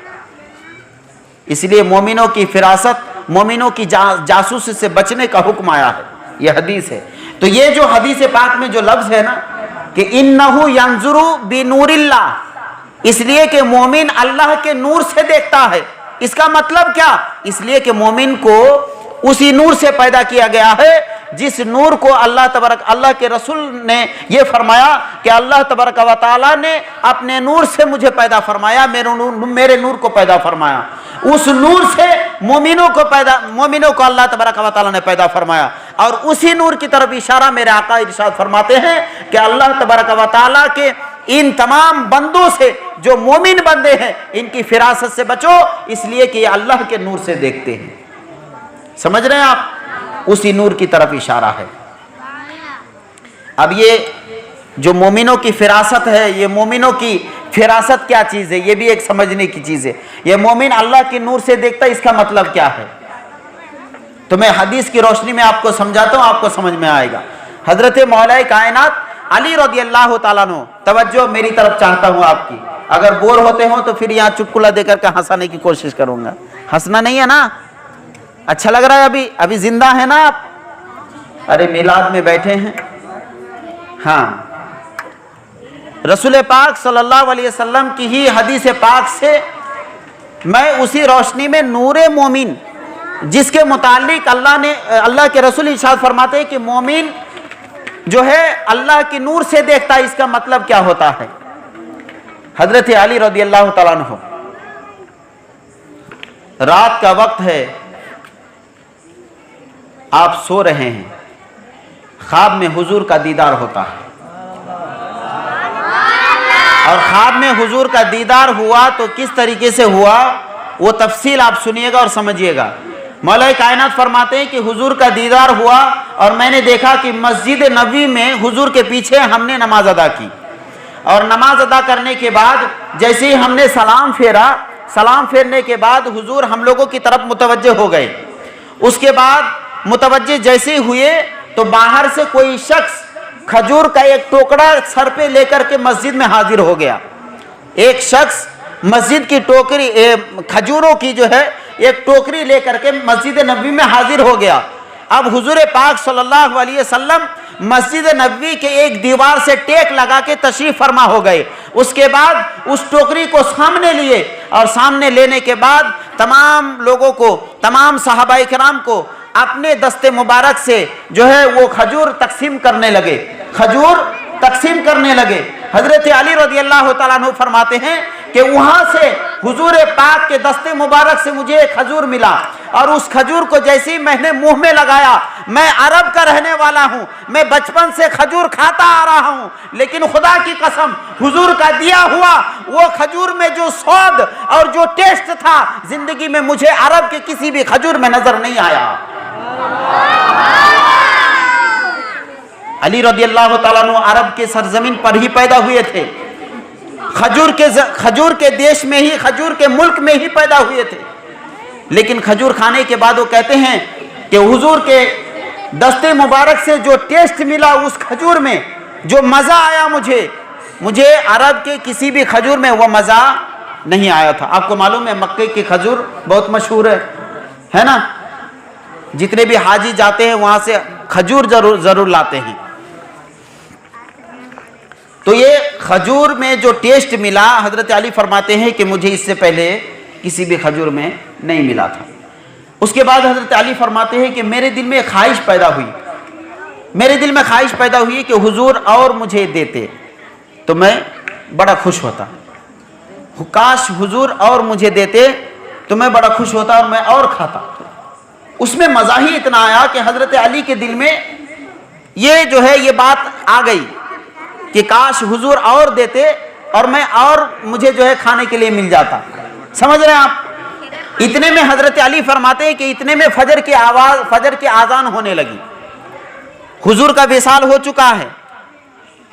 इसलिए मोमिनों की फिरासत, मोमिनों की जासूसी से बचने का हुक्म आया है, यह हदीस है। तो ये जो हदीस पाक में जो लफ्ज है ना कि इन्नहु यंजुरु बिनूरिल्लाह, इसलिए कि मोमिन अल्लाह के नूर से देखता है। इसका मतलब क्या? इसलिए कि मोमिन को उसी नूर से पैदा किया गया है जिस नूर को अल्लाह के रसूल ने ये फरमाया कि अल्लाह तबारक व तआला ने अपने नूर से मुझे पैदा फरमाया, मेरे नूर को पैदा फरमाया। उस नूर से मोमिनों को अल्लाह तबारक व तआला ने पैदा फरमाया, और उसी नूर की तरफ इशारा मेरे आका इरशाद फरमाते हैं कि अल्लाह तबारक व तआला के इन तमाम बंदों से, जो मोमिन बंदे हैं, इनकी फिरासत से बचो, इसलिए कि ये अल्लाह के नूर से देखते हैं। समझ रहे हैं आप? उसी नूर की तरफ इशारा है। अब ये जो मोमिनों की फिरासत है, ये मोमिनों की फिरासत क्या चीज़ है, ये भी एक समझने की चीज़ है। ये मोमिन अल्लाह के नूर से देखता है, इसका मतलब क्या है? तो मैं हदीस की रोशनी में आपको समझाता हूँ, आपको समझ में आएगा। हजरत मौलाए कायनात अली रज़ियल्लाहु ताला अन्हु, तवज्जो मेरी तरफ चाहता हूँ आपकी। अगर बोर होते हो तो फिर यहाँ चुटकुला देकर के हंसाने की कोशिश करूँगा। हंसना नहीं है ना? अच्छा लग रहा है? अभी जिंदा है ना आप? अरे मिलाद में बैठे हैं। हाँ, रसूल पाक सल्लल्लाहु अलैहि वसल्लम की ही हदीस पाक से मैं उसी रोशनी में नूरे मोमिन जिसके मुतालिक अल्लाह के रसूल इरशाद फरमाते हैं कि मोमिन जो है अल्लाह की नूर से देखता है। इसका मतलब क्या होता है? हजरत अली रज़ी अल्लाह तआला अन्हु, रात का वक्त है, आप सो रहे हैं, ख्वाब में हुजूर का दीदार होता है और ख्वाब में हुजूर का दीदार हुआ तो किस तरीके से हुआ वो तफसील आप सुनिएगा और समझिएगा। मौला कायनात फरमाते हैं कि हुजूर का दीदार हुआ और मैंने देखा कि मस्जिद नबवी में हुजूर के पीछे हमने नमाज अदा की और नमाज अदा करने के बाद जैसे ही हमने सलाम फेरा, सलाम फेरने के बाद हुजूर हम लोगों की तरफ मुतवज्जे हो गए। उसके बाद मुतवज्जे जैसे हुए तो बाहर से कोई शख्स खजूर का एक टोकरा सर पे लेकर के मस्जिद में हाजिर हो गया। एक शख्स मस्जिद की टोकरी खजूरों की जो है एक टोकरी लेकर के मस्जिद नबवी में हाजिर हो गया। अब हुजूर पाक सल्लल्लाहु अलैहि वसल्लम मस्जिद नबवी के एक दीवार से टेक लगा के तशरीफ फरमा हो गए। उसके बाद उस टोकरी को सामने लिए और सामने लेने के बाद तमाम लोगों को, तमाम सहाबाए किराम को अपने दस्ते मुबारक से जो है वो खजूर तकसीम करने लगे, खजूर तकसीम करने लगे। हजरत अली रज़ी अल्लाह तआला अन्हु फरमाते हैं कि वहां से हुजूर पाक के दस्ते मुबारक से मुझे एक खजूर मिला और उस खजूर को जैसे ही मैंने मुंह में लगाया, मैं अरब का रहने वाला हूं, मैं बचपन से खजूर खाता आ रहा हूं, लेकिन खुदा की कसम हुजूर का दिया हुआ वो खजूर में जो स्वाद और जो टेस्ट था जिंदगी में मुझे अरब के किसी भी खजूर में नजर नहीं आया। अली रज़ी अल्लाह तआला अन्हु अरब के सरजमीन पर ही पैदा हुए थे, खजूर के देश में ही, खजूर के मुल्क में ही पैदा हुए थे, लेकिन खजूर खाने के बाद वो कहते हैं कि हुजूर के दस्ते मुबारक से जो टेस्ट मिला उस खजूर में, जो मज़ा आया मुझे अरब के किसी भी खजूर में वो मज़ा नहीं आया था। आपको मालूम है मक्के की खजूर बहुत मशहूर है ना, जितने भी हाजी जाते हैं वहाँ से खजूर ज़रूर लाते हैं। तो ये खजूर में जो टेस्ट मिला, हजरत अली फरमाते हैं कि मुझे इससे पहले किसी भी खजूर में नहीं मिला था। उसके बाद हजरत अली फरमाते हैं कि मेरे दिल में ख्वाहिश पैदा हुई, मेरे दिल में ख्वाहिश पैदा हुई कि हुजूर और मुझे देते तो मैं बड़ा खुश होता, काश हुजूर और मुझे देते तो मैं बड़ा खुश होता और मैं और खाता। उसमें मज़ा ही इतना आया कि हजरत अली के दिल में ये जो है ये बात आ गई कि काश हुजूर और देते और मैं और मुझे जो है खाने के लिए मिल जाता। समझ रहे हैं आप? इतने में हजरत अली फरमाते हैं कि इतने में फजर की आवाज़, फजर की आज़ान होने लगी, हुजूर का विसाल हो चुका है।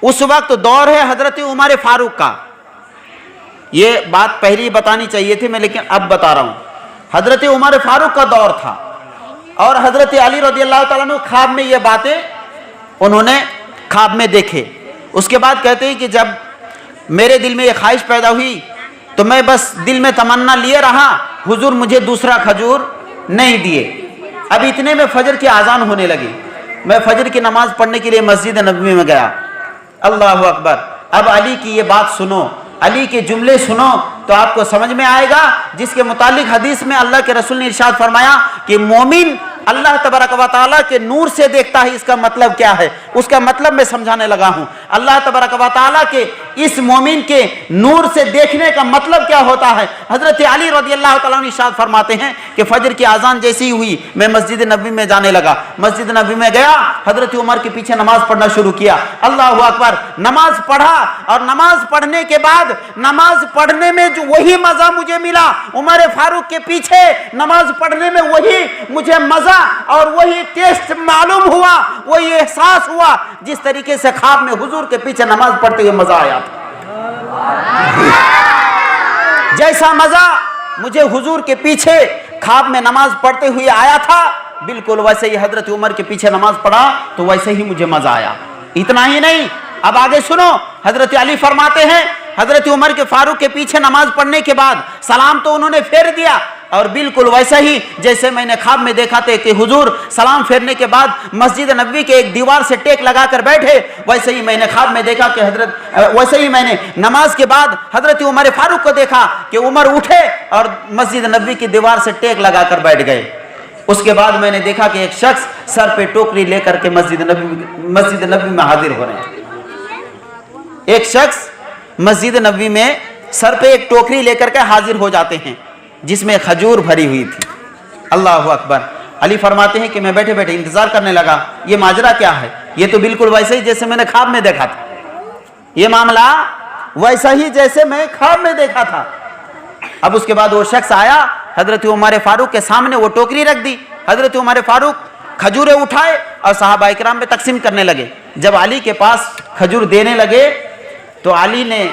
उस वक्त दौर है हजरत उमर फारूक का। ये बात पहले ही बतानी चाहिए थी मैं, लेकिन अब बता रहा हूँ। हजरत उमर फारूक का दौर था और हजरत अली रज़ी अल्लाह तआला अन्हु ख्वाब में ये बातें उन्होंने ख्वाब में देखे। उसके बाद कहते हैं कि जब मेरे दिल में ये ख्वाहिश पैदा हुई तो मैं बस दिल में तमन्ना लिए रहा, हुजूर मुझे दूसरा खजूर नहीं दिए। अब इतने में फजर की आज़ान होने लगी, मैं फजर की नमाज पढ़ने के लिए मस्जिद नबवी में गया। अल्लाह अकबर। अब अली की ये बात सुनो, अली के जुमले सुनो तो आपको समझ में आएगा, जिसके मुतालिक हदीस में अल्लाह के रसूल ने इरशाद फरमाया कि मोमिन अल्लाह तबारक व तआला के नूर से देखता है। इसका मतलब क्या है? उसका मतलब मैं समझाने लगा हूं। अल्लाह तबारक व तआला के इस मोमिन के नूर से देखने का मतलब क्या होता है? हजरत अली रज़ी अल्लाह तआला अन्हु इरशाद फरमाते हैं कि फजर की आज़ान जैसी ही हुई मैं मस्जिद नबवी में जाने लगा। मस्जिद नबवी में गया, हजरत उमर के पीछे नमाज पढ़ना शुरू किया। अल्लाह अकबर। नमाज पढ़ा और नमाज पढ़ने के बाद नमाज पढ़ने में जो वही मजा मुझे मिला, उमर फारूक के पीछे नमाज पढ़ने में वही मुझे मजा और वही टेस्ट मालूम हुआ, वही एहसास हुआ जिस तरीके से ख्वाब में हुजूर के पीछे नमाज पढ़ते हुए मजा आया था। जैसा मजा मुझे हुजूर के पीछे ख्वाब में नमाज पढ़ते हुए आया था, बिल्कुल वैसे ही हजरत उमर के पीछे नमाज पढ़ा तो वैसे ही मुझे मजा आया। इतना ही नहीं, अब आगे सुनो। हजरत अली फरमाते हैं हजरत उमर के फारूक के पीछे नमाज पढ़ने के बाद सलाम तो उन्होंने फेर दिया और बिल्कुल वैसा ही जैसे मैंने ख्वाब में देखा था कि हुजूर सलाम फेरने के बाद मस्जिद नबवी के एक दीवार से टेक लगाकर बैठे, वैसे ही मैंने ख्वाब में देखा कि वैसे ही मैंने नमाज के बाद हजरत उमर फारूक को देखा कि उमर उठे और मस्जिद नबवी की दीवार से टेक लगाकर बैठ गए। उसके बाद मैंने देखा कि एक शख्स सर पे टोकरी लेकर के मस्जिद नबी में हाजिर हो रहे हैं। एक शख्स मस्जिद नबी में सर पे एक टोकरी लेकर के हाजिर हो जाते हैं जिसमें खजूर भरी हुई थी। अल्लाह अकबर। अली फरमाते हैं कि मैं बैठे बैठे इंतजार करने लगा, ये माजरा क्या है? ये तो बिल्कुल वैसे ही जैसे मैंने ख्वाब में देखा था, ये मामला वैसा ही जैसे मैं ख्वाब में देखा था। अब उसके बाद वो शख्स आया, हजरत उमर फारूक के सामने वो टोकरी रख दी। हजरत उमर फारूक खजूरें उठाए और सहाबा इकराम में तकसीम करने लगे। जब अली के पास खजूर देने लगे तो अली ने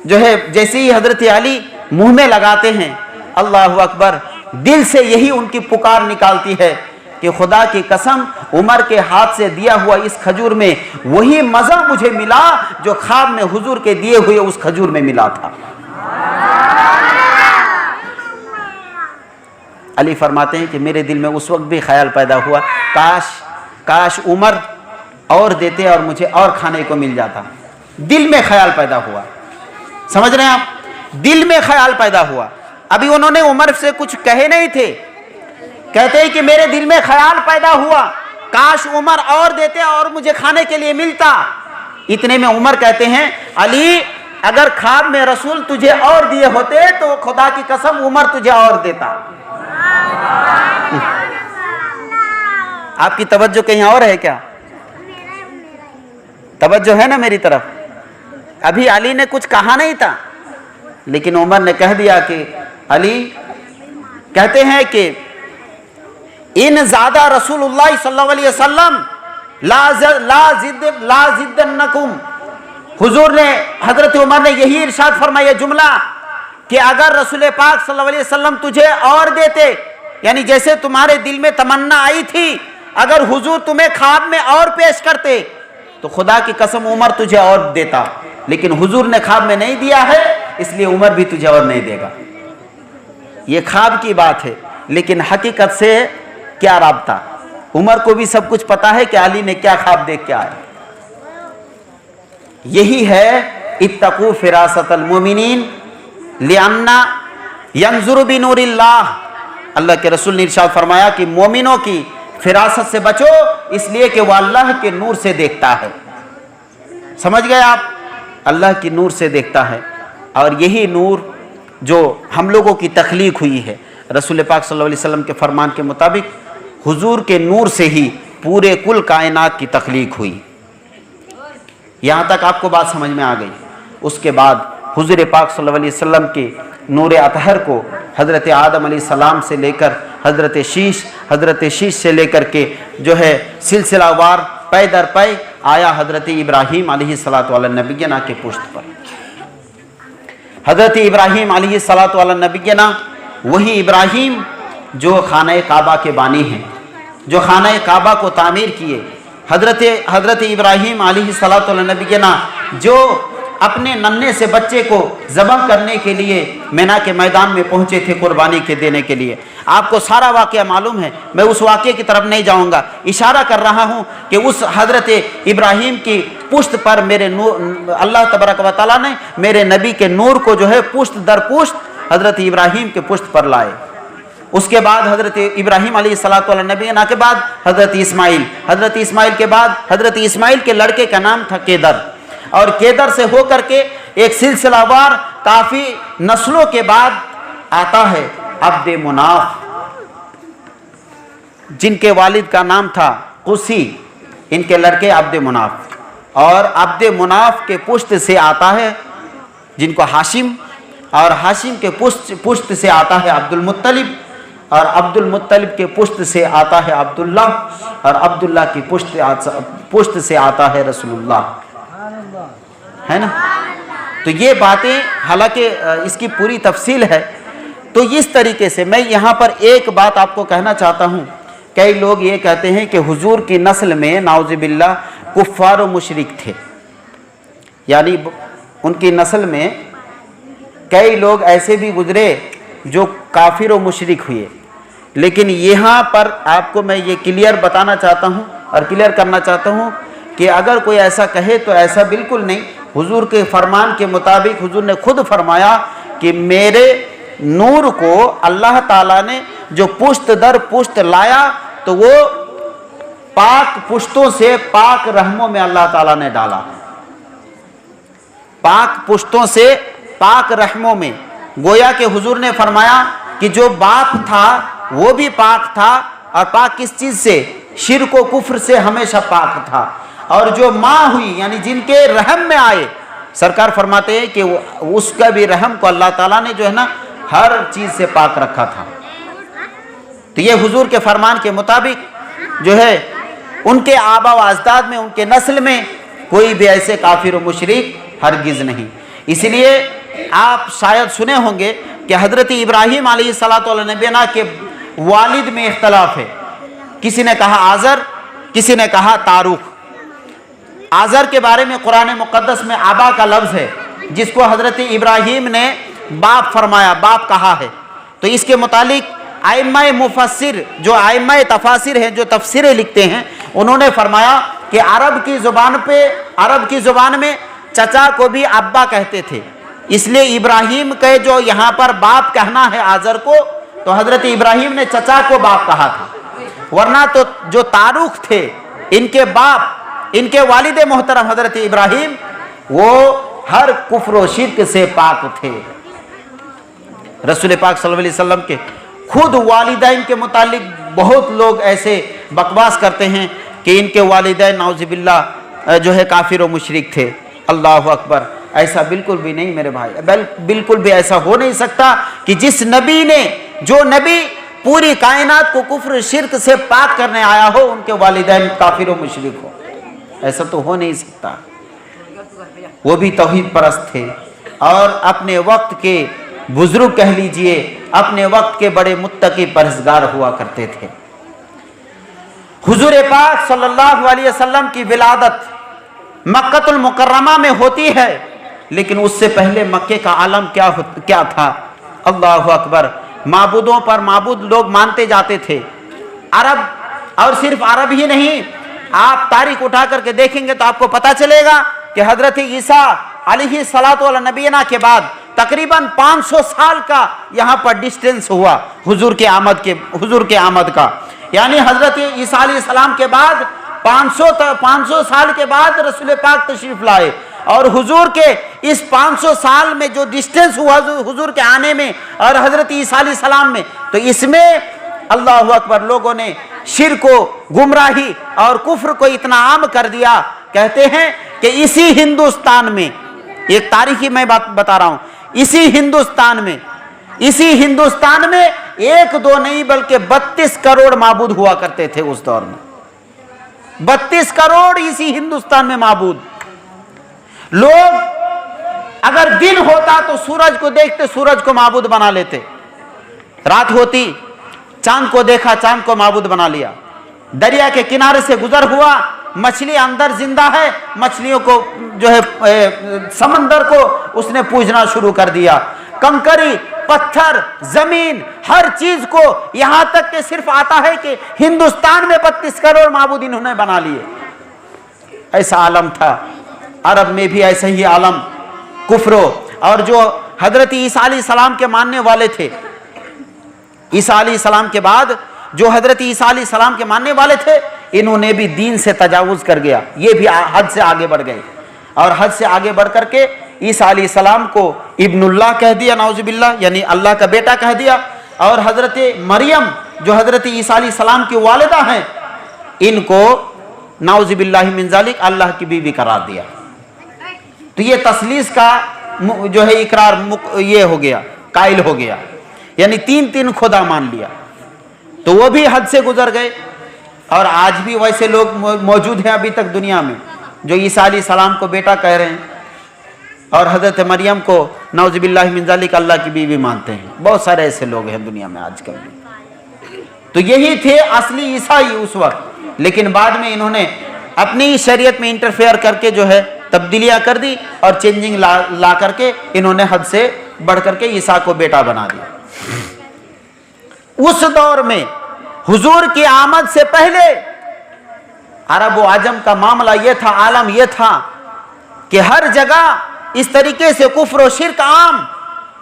जो है, जैसे ही हजरत अली मुंह में लगाते हैं, अल्लाह अकबर, दिल से यही उनकी पुकार निकालती है कि खुदा की कसम, उमर के हाथ से दिया हुआ इस खजूर में वही मजा मुझे मिला जो ख्वाब में हुजूर के दिए हुए उस खजूर में मिला था। अली फरमाते हैं कि मेरे दिल में उस वक्त भी ख्याल पैदा हुआ, काश उमर और देते और मुझे और खाने को मिल जाता। दिल में ख्याल पैदा हुआ, समझ रहे हैं आप? दिल में ख्याल पैदा हुआ। अभी उन्होंने उमर से कुछ कहे नहीं थे, कहते हैं कि मेरे दिल में ख्याल पैदा हुआ, काश उमर और देते और मुझे खाने के लिए मिलता। इतने में उमर कहते हैं, अली अगर ख्वाब में रसूल तुझे और दिए होते तो खुदा की कसम उमर तुझे और देता। आपकी तवज्जो कहीं और है क्या? तवज्जो है ना मेरी तरफ? अभी अली ने कुछ कहा नहीं था, लेकिन उमर ने कह दिया कि अली कहते हैं कि इन ज़्यादा रसूलुल्लाह सल्लल्लाहु अलैहि वसल्लम ला जिद्दन्नकुम। हुजूर ने, हजरत उमर ने यही इरशाद फरमाया जुमला कि अगर रसूल पाक सल्लल्लाहु अलैहि वसल्लम तुझे और देते, यानी जैसे तुम्हारे दिल में तमन्ना आई थी, अगर हुजूर तुम्हें ख्वाब में और पेश करते तो खुदा की कसम उमर तुझे और देता। लेकिन हुजूर ने ख्वाब में नहीं दिया है, इसलिए उमर भी तुझे और नहीं देगा। ये ख्वाब की बात है, लेकिन हकीकत से क्या राब्ता? उमर को भी सब कुछ पता है कि अली ने क्या ख्वाब देख के आया। यही है इत्तकू फिरासतल मोमिनीन लिअन्ना यंजुरु बिनूरिल्लाह। अल्लाह के रसूल ने इरशाद फरमाया कि मोमिनों की फिरासत से बचो, इसलिए कि वह अल्लाह के नूर से देखता है। समझ गए आप? अल्लाह की नूर से देखता है, और यही नूर जो हम लोगों की तख्लीक हुई है, रसूल पाक सल्लल्लाहु अलैहि वसल्लम के फरमान के मुताबिक हुजूर के नूर से ही पूरे कुल कायनात की तख्लीक हुई। यहाँ तक आपको बात समझ में आ गई। उसके बाद हुजूर पाक सल्लल्लाहु अलैहि वसल्लम के नूर अतहर को हज़रत आदम अलैहिस्सलाम से लेकर हज़रत शीश से लेकर के जो है सिलसिलावार पै दर पै आया हज़रत इब्राहीम अलैहिस्सलातु अला नबिय्यना के पुश्त पर। हज़रत इब्राहीम अलैहिस्सलातु अला नबिय्यना वही इब्राहीम जो खाना काबा के बानी हैं, जो खाना काबा को तामीर किए। हज़रत इब्राहीम अलैहिस्सलातु अला नबिय्यना जो अपने नन्हे से बच्चे को ज़बह करने के लिए मिना के मैदान में पहुंचे थे कुर्बानी के देने के लिए। आपको सारा वाक़या मालूम है, मैं उस वाक़े की तरफ नहीं जाऊंगा। इशारा कर रहा हूं कि उस हज़रत इब्राहीम की पुश्त पर मेरे नूर, अल्लाह तबारक व तआला ने मेरे नबी के नूर को जो है पुश्त दर पुश्त हज़रत इब्राहीम के पुश्त पर लाए। उसके बाद हज़रत इब्राहीम अलैहिस्सलातु अला नबिय्यना के बाद हज़रत इस्माइल के बाद हज़रत इस्माइल के लड़के का नाम था केदर, और केदर से होकर के एक सिलसिलावार काफ़ी नस्लों के बाद आता है अब्दे मुनाफ, जिनके वालिद का नाम था कुसी, इनके लड़के अब्दे मुनाफ। और अब्दे मुनाफ के पुश्त से आता है जिनको हाशिम, और हाशिम के पुश्त से आता है अब्दुल मुत्तलिब, और अब्दुल मुत्तलिब के पुश्त से आता है अब्दुल्ला, और अब्दुल्ला की पुश्त से आता है रसूलुल्लाह, है ना। तो ये बातें, हालांकि इसकी पूरी तफसील है। तो इस तरीके से मैं यहाँ पर एक बात आपको कहना चाहता हूँ। कई लोग ये कहते हैं कि हुजूर की नस्ल में नाउज़ुबिल्लाह कुफ़ार व मुशरिक थे, यानी उनकी नस्ल में कई लोग ऐसे भी गुजरे जो काफिर व मुशरिक हुए। लेकिन यहाँ पर आपको मैं ये क्लियर बताना चाहता हूँ और क्लियर करना चाहता हूँ कि अगर कोई ऐसा कहे तो ऐसा बिल्कुल नहीं। हुजूर के फरमान के मुताबिक हुजूर ने खुद फरमाया कि मेरे नूर को अल्लाह ताला ने जो पुश्त दर पुश्त लाया, तो वो पाक पुश्तों से पाक रहमों में अल्लाह ताला ने डाला। पाक पुश्तों से पाक रहमों में, गोया के हुजूर ने फरमाया कि जो बाप था वो भी पाक था, और पाक किस चीज से? शिर्क व कुफ्र से हमेशा पाक था। और जो माँ हुई, यानी जिनके रहम में आए, सरकार फरमाते हैं कि उसका भी रहम को अल्लाह ताला ने जो है ना हर चीज से पाक रखा था। तो ये हुजूर के फरमान के मुताबिक जो है उनके आबा व अजदाद में, उनके नस्ल में कोई भी ऐसे काफिर व मुशरिक हरगिज नहीं। इसलिए आप शायद सुने होंगे कि हजरत इब्राहीम अलैहिस्सलातु नबीना के वालिद में इख्तलाफ है। किसी ने कहा आज़र, किसी ने कहा तारुख। आज़र के बारे में कुरान मुक़द्दस में आबा का लफ्ज़ है, जिसको हजरत इब्राहीम ने बाप फरमाया, बाप कहा है। तो इसके मुतालिक आइम्मा मुफस्सिर, जो आइम्मा तफासिर हैं, जो तफसीरें लिखते हैं, उन्होंने फरमाया कि अरब की ज़ुबान में चचा को भी अब्बा कहते थे, इसलिए इब्राहीम के जो यहाँ पर बाप कहना है आज़र को, तो हजरत इब्राहीम ने चचा को बाप कहा था। वरना तो जो तारुख थे, इनके बाप, इनके वालिद मोहतरम हजरत इब्राहीम, वो हर कुफ्र व शिर्क से पाक थे। रसूल पाक सल्लल्लाहु अलैहि वसल्लम के खुद वालिदैन के मुतालिक बहुत लोग ऐसे बकवास करते हैं कि इनके वालिदैन नाउज़ुबिल्लाह जो है काफिर व मुशरिक थे। अल्लाह अकबर। ऐसा बिल्कुल भी नहीं मेरे भाई, बिल्कुल भी ऐसा हो नहीं सकता कि जिस नबी ने, जो नबी पूरी कायनात को कुफ्र शिर्क से पाक करने आया हो, उनके वालिदैन काफिर व मुशरिक हो। ऐसा तो हो नहीं सकता। वो भी तौहीद परस्त थे और अपने वक्त के बुजुर्ग कह लीजिए, अपने वक्त के बड़े मुत्तकी परहेज़गार हुआ करते थे। हुजूर पाक सल्लल्लाहु अलैहि वसल्लम की विलादत मक्कतुल मुकर्रमा में होती है, लेकिन उससे पहले मक्के का आलम क्या था? अल्लाहु अकबर। माबूदों पर माबूद लोग मानते जाते थे। अरब, और सिर्फ अरब ही नहीं, आप तारीख उठा करके देखेंगे तो आपको पता चलेगा कि हजरत ईसा अलैहिस्सलातु व नबीना के बाद तकरीबन 500 साल का यहाँ पर डिस्टेंस हुआ हुजूर के आमद का। यानी हजरत ईसा अलैहिस्सलाम के बाद 500 साल के बाद रसूल पाक तशरीफ लाए, और हुजूर के इस 500 साल में जो डिस्टेंस हुआ हुजूर के आने में और हजरत ईसा अलैहिस्सलाम में, तो इसमें अल्लाहु अकबर लोगों ने शिर्क को, गुमराही और कुफ्र को इतना आम कर दिया। कहते हैं कि इसी हिंदुस्तान में, एक तारीखी मैं बात बता रहा हूं, इसी हिंदुस्तान में एक दो नहीं बल्कि 32 करोड़ माबूद हुआ करते थे उस दौर में। 32 करोड़ इसी हिंदुस्तान में माबूद। लोग अगर दिन होता तो सूरज को देखते, सूरज को माबूद बना लेते। रात होती, चांद को देखा, चांद को माबूद बना लिया। दरिया के किनारे से गुजर हुआ, मछली अंदर जिंदा है, मछलियों को जो है समंदर को उसने पूजना शुरू कर दिया। कंकरी, पत्थर, जमीन, हर चीज को, यहां तक कि सिर्फ आता है कि हिंदुस्तान में 32 करोड़ माबूद इन्होंने बना लिए। ऐसा आलम था। अरब में भी ऐसा ही आलम कुफ्रो। और जो हजरत ईसा अलैहिस्सलाम के मानने वाले थे, ईसा अलैहिस्सलाम के बाद जो हजरत ईसा अलैहिस्सलाम के मानने वाले थे, इन्होंने भी दीन से तजावुज कर गया। ये भी हद से आगे बढ़ गए, और हद से आगे बढ़ करके ईसा अलैहिस्सलाम को इब्नुल्लाह कह दिया, नाउजुबिल्लाह, यानी अल्लाह का बेटा कह दिया। और हजरत मरियम जो हजरत ईसा अलैहिस्सलाम की वालिदा हैं, इनको नाउजुबिल्लाह मिन ज़ालिक अल्लाह की बीवी करार दिया। तो ये तस्लीस का जो है इकरार ये हो गया, कायल हो गया, यानी तीन खुदा मान लिया। तो वो भी हद से गुजर गए। और आज भी वैसे लोग मौजूद हैं अभी तक दुनिया में, जो ईसा अलैहिस्सलाम को बेटा कह रहे हैं और हजरत मरियम को नाउजुबिल्लाह मिन ज़ालिक अल्लाह की बीवी मानते हैं। बहुत सारे ऐसे लोग हैं दुनिया में आजकल भी। तो यही थे असली ईसाई उस वक्त, लेकिन बाद में इन्होंने अपनी शरीयत में इंटरफेयर करके जो है तब्दीलियां कर दी, और चेंजिंग ला करके इन्होंने हद से बढ़ करके ईसा को बेटा बना दिया। उस दौर में हुजूर की आमद से पहले अरब व आजम का मामला यह था, आलम यह था कि हर जगह इस तरीके से कुफ्र व शिर्क आम,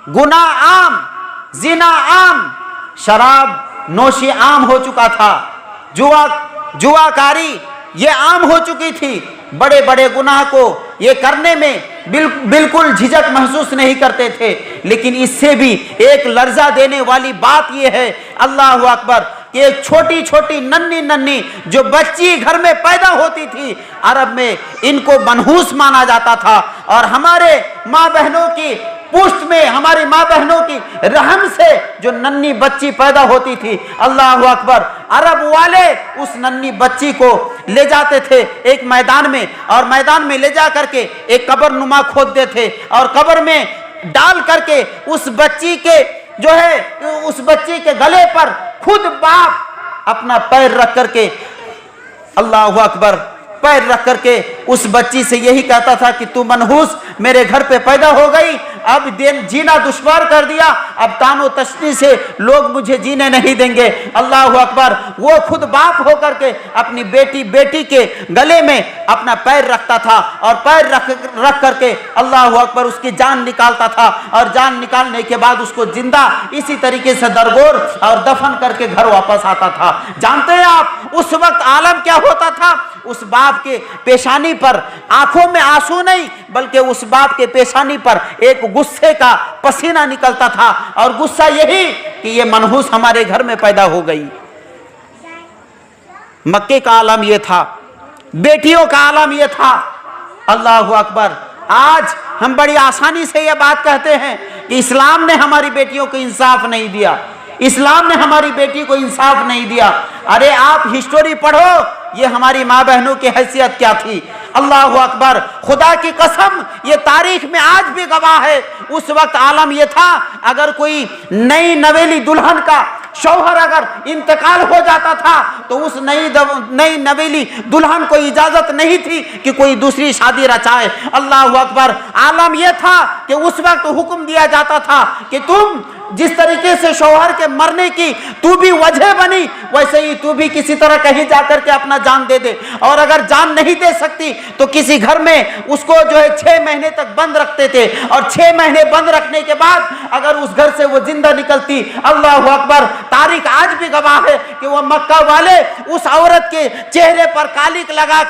गुनाह आम, जिना आम, शराब नोशी आम हो चुका था, जुआकारी ये आम हो चुकी थी। बड़े बड़े गुनाह को ये करने में बिल्कुल झिझक महसूस नहीं करते थे। लेकिन इससे भी एक लर्जा देने वाली बात ये है, अल्लाह अकबर, कि एक छोटी छोटी नन्ही नन्ही जो बच्ची घर में पैदा होती थी, अरब में इनको मनहूस माना जाता था। और हमारे माँ बहनों की पुष्ट में, हमारी माँ बहनों की रहम से जो नन्ही बच्ची पैदा होती थी, अल्लाह अकबर, अरब वाले उस नन्ही बच्ची को ले जाते थे एक मैदान में, और मैदान में ले जा करके एक कब्र नुमा खोदते थे, और कब्र में डाल करके उस बच्ची के जो है, उस बच्ची के गले पर खुद बाप अपना पैर रख करके, अल्लाह अकबर, पैर रख करके उस बच्ची से यही कहता था कि तू मनहूस मेरे घर पे पैदा हो गई, अब जीना दुश्वार कर दिया, अब तानो तशनी से लोग मुझे जीने नहीं देंगे। अल्लाह अकबर, वो खुद बाप होकर के अपनी बेटी के गले में अपना पैर रखता था, और पैर रख करके अल्लाह अकबर उसकी जान निकालता था, और जान निकालने के बाद उसको जिंदा इसी तरीके से दरगोर और दफन करके घर वापस आता था। जानते हैं आप उस वक्त आलम क्या होता था? उस बाप के पेशानी पर आंखों में आंसू नहीं, बल्कि उस बाप के पेशानी पर एक गुस्से का पसीना निकलता था, और गुस्सा यही कि ये मनहूस हमारे घर में पैदा हो गई। मक्के का आलम ये था, बेटियों का आलम ये था। अल्लाह अकबर, आज हम बड़ी आसानी से ये बात कहते हैं कि इस्लाम ने हमारी बेटियों को इंसाफ नहीं दिया, इस्लाम ने हमारी बेटी को इंसाफ नहीं दिया। अरे आप हिस्टोरी पढ़ो, ये हमारी माँ बहनों की हैसियत क्या थी। अल्लाह अकबर, खुदा की कसम, ये तारीख में आज भी गवाह है। उस वक्त आलम ये था, अगर कोई नई नवेली दुल्हन का शौहर अगर इंतकाल हो जाता था, तो उस नई नवेली दुल्हन को इजाजत नहीं थी कि कोई दूसरी शादी रचाए। अल्लाह अकबर, आलम यह था कि उस वक्त हुक्म दिया जाता था कि तुम जिस तरीके से शौहर के मरने की तू भी वजह बनी, वैसे ही तू भी किसी तरह कहीं जाकर के अपना जान दे दे, और अगर जान नहीं दे सकती तो किसी घर में उसको जो है 6 महीने तक बंद रखते थे, और 6 महीने बंद रखने के बाद अगर उस घर से वो जिंदा निकलती, अल्लाह अकबर, तारीख आज भी गवाह है कि वो मक्का वाले उस औरत के चेहरे पर कालिक लगा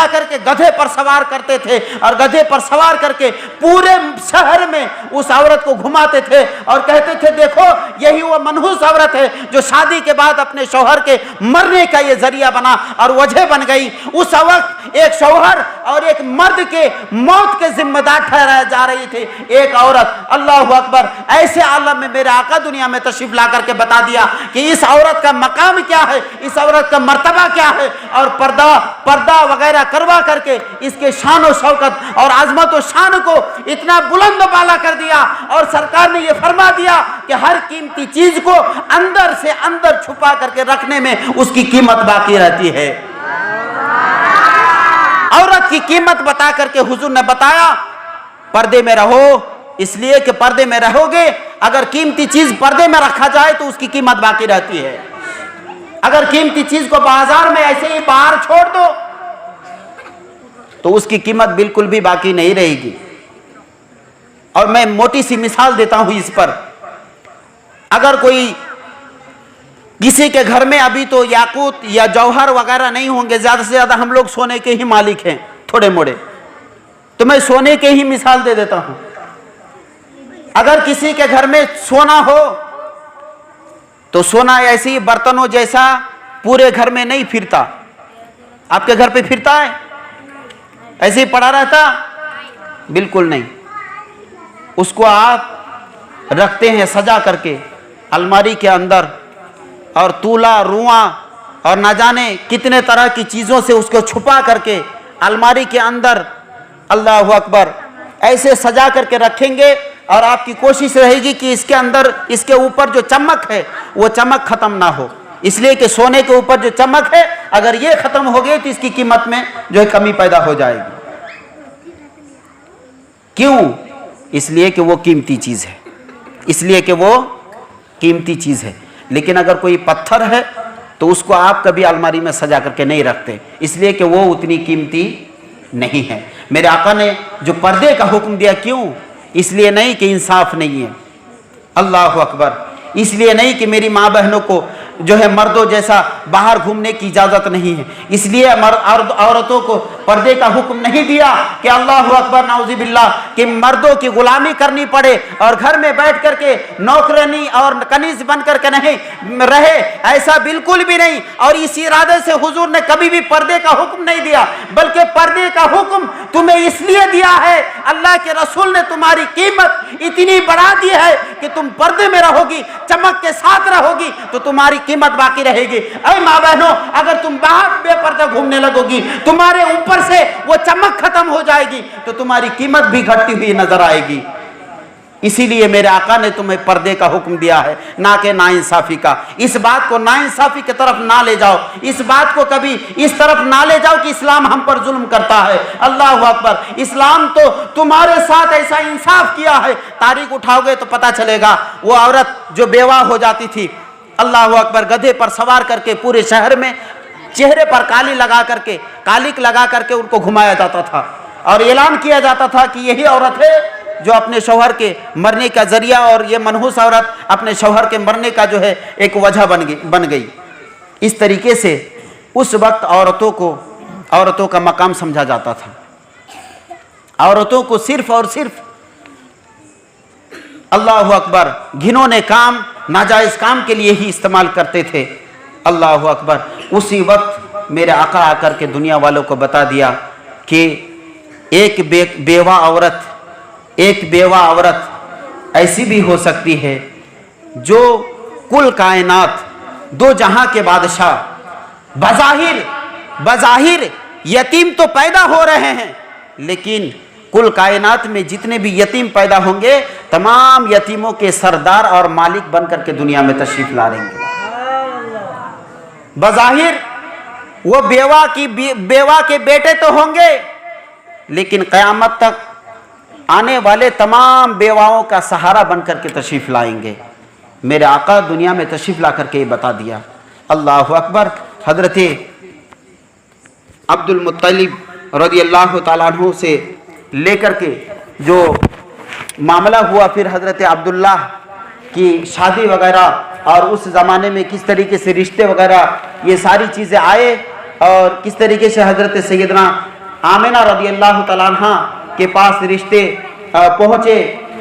करके गधे पर सवार करते थे, और गधे पर सवार करके पूरे शहर में उस औरत को घुमाते थे, और कहते थे देखो यही वो मनहूस औरत है जो शादी के बाद अपने शौहर के मरने का ये जरिया बना और वजह बन गई। उस वक्त एक शौहर और एक मर्द के मौत के जिम्मेदार ठहराए जा रही थी एक औरत। अल्लाह अकबर, ऐसे आलम में मेरे आका दुनिया में तशरीफ ला करके बता दिया कि इस औरत का मकाम क्या है, इस औरत का मर्तबा क्या है, और पर्दा वगैरह करवा करके इसके शान और शौकत और आजमत और शान को इतना बुलंद बाला कर दिया। और सरकार ने यह फरमा दिया कि हर कीमती चीज को अंदर से अंदर छुपा करके रखने में उसकी कीमत बाकी रहती है। औरत की कीमत बता करके हुजूर ने बताया पर्दे में रहो, इसलिए कि पर्दे में रहोगे, अगर कीमती चीज पर्दे में रखा जाए तो उसकी कीमत बाकी रहती है। अगर कीमती चीज को बाजार में ऐसे ही बाहर छोड़ दो तो उसकी कीमत बिल्कुल भी बाकी नहीं रहेगी। और मैं मोटी सी मिसाल देता हूं इस पर। अगर कोई किसी के घर में अभी तो याकूत या जौहर वगैरह नहीं होंगे, ज्यादा से ज्यादा हम लोग सोने के ही मालिक हैं थोड़े मोड़े, तो मैं सोने के ही मिसाल दे देता हूं। अगर किसी के घर में सोना हो तो सोना ऐसे ही बर्तनों जैसा पूरे घर में नहीं फिरता। आपके घर पे फिरता है? ऐसे ही पड़ा रहता? बिल्कुल नहीं। उसको आप रखते हैं सजा करके अलमारी के अंदर, और तूला रुआ और न जाने कितने तरह की चीज़ों से उसको छुपा करके अलमारी के अंदर, अल्लाह अकबर, ऐसे सजा करके रखेंगे। और आपकी कोशिश रहेगी कि इसके अंदर, इसके ऊपर जो चमक है वो चमक खत्म ना हो, इसलिए कि सोने के ऊपर जो चमक है अगर ये खत्म हो गई तो इसकी कीमत में जो है कमी पैदा हो जाएगी। क्यों? इसलिए कि वो कीमती चीज़ है, इसलिए कि वो कीमती चीज़ है। लेकिन अगर कोई पत्थर है तो उसको आप कभी अलमारी में सजा करके नहीं रखते, इसलिए कि वो उतनी कीमती नहीं है। मेरे आका ने जो पर्दे का हुक्म दिया, क्यों? इसलिए नहीं कि इंसाफ नहीं है। अल्लाह अकबर। इसलिए नहीं कि मेरी माँ बहनों को जो है मर्दों जैसा बाहर घूमने की इजाज़त नहीं है, इसलिए औरतों को पर्दे का हुक्म नहीं दिया कि अल्लाह अकबर नाउज़ुबिल्लाह कि मर्दों की गुलामी करनी पड़े और घर में बैठ करके नौकरानी और कनीज बन करके नहीं रहे, ऐसा बिल्कुल भी नहीं। और इस इरादे से हुजूर ने कभी भी पर्दे का हुक्म नहीं दिया, बल्कि पर्दे का हुक्म तुम्हें इसलिए दिया है, अल्लाह के रसूल ने तुम्हारी कीमत इतनी बढ़ा दी है कि तुम पर्दे में रहोगी, चमक के साथ रहोगी तो तुम्हारी कीमत बाकी रहेगी। ऐ माँ बहनों, अगर तुम बाहर बेपर्दा घूमने लगोगी, तुम्हारे ऊपर से वो चमक खत्म हो जाएगी तो तुम्हारी कीमत भी घटती हुई नजर आएगी। इसीलिए मेरे आका ने तुम्हें पर्दे का हुक्म दिया है, ना कि नाइंसाफी का। इस बात को नाइंसाफी की तरफ ना ले जाओ, इस बात को कभी इस तरफ ना ले जाओ कि इस्लाम हम पर जुल्म करता है। अल्लाह अकबर, इस्लाम तो तुम्हारे साथ ऐसा इंसाफ किया है, तारीख उठाओगे तो पता चलेगा। वो औरत जो बेवा हो जाती थी, अल्लाह अकबर, गधे पर सवार करके पूरे शहर में चेहरे पर कालिक लगा करके उनको घुमाया जाता था और ऐलान किया जाता था कि यही औरत है जो अपने शौहर के मरने का जरिया, और ये मनहूस औरत अपने शौहर के मरने का जो है एक वजह बन गई। इस तरीके से उस वक्त औरतों का मकाम समझा जाता था। औरतों को सिर्फ और सिर्फ अल्लाह अकबर घिनौने काम, नाजायज़ काम के लिए ही इस्तेमाल करते थे। अल्लाह अकबर, उसी वक्त मेरे आका आकर के दुनिया वालों को बता दिया कि एक बेवा औरत ऐसी भी हो सकती है जो कुल कायनात, दो जहां के बादशाह बज़ाहिर यतीम तो पैदा हो रहे हैं, लेकिन कुल कायनात में जितने भी यतीम पैदा होंगे तमाम यतीमों के सरदार और मालिक बनकर के दुनिया में तशरीफ ला रहेंगे। बज़ाहिर वो बेवा के बेटे तो होंगे, लेकिन क़यामत तक आने वाले तमाम बेवाओं का सहारा बनकर के तशरीफ लाएंगे। मेरे आका दुनिया में तशरीफ ला करके ये बता दिया। अल्लाह अकबर। हजरत अब्दुल मुत्तलिब रज़ियल्लाहु ताला अन्हु से लेकर के जो मामला हुआ, फिर हजरत अब्दुल्लाह की शादी वगैरह और उस ज़माने में किस तरीके से रिश्ते वगैरह ये सारी चीज़ें आए और किस तरीके से हजरत सैयदना आमिना रज़ियल्लाहु ताला अन्हा के पास रिश्ते पहुँचे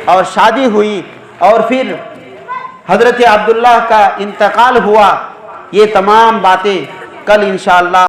और शादी हुई और फिर हजरत अब्दुल्लाह का इंतकाल हुआ। ये तमाम बातें कल इंशाअल्लाह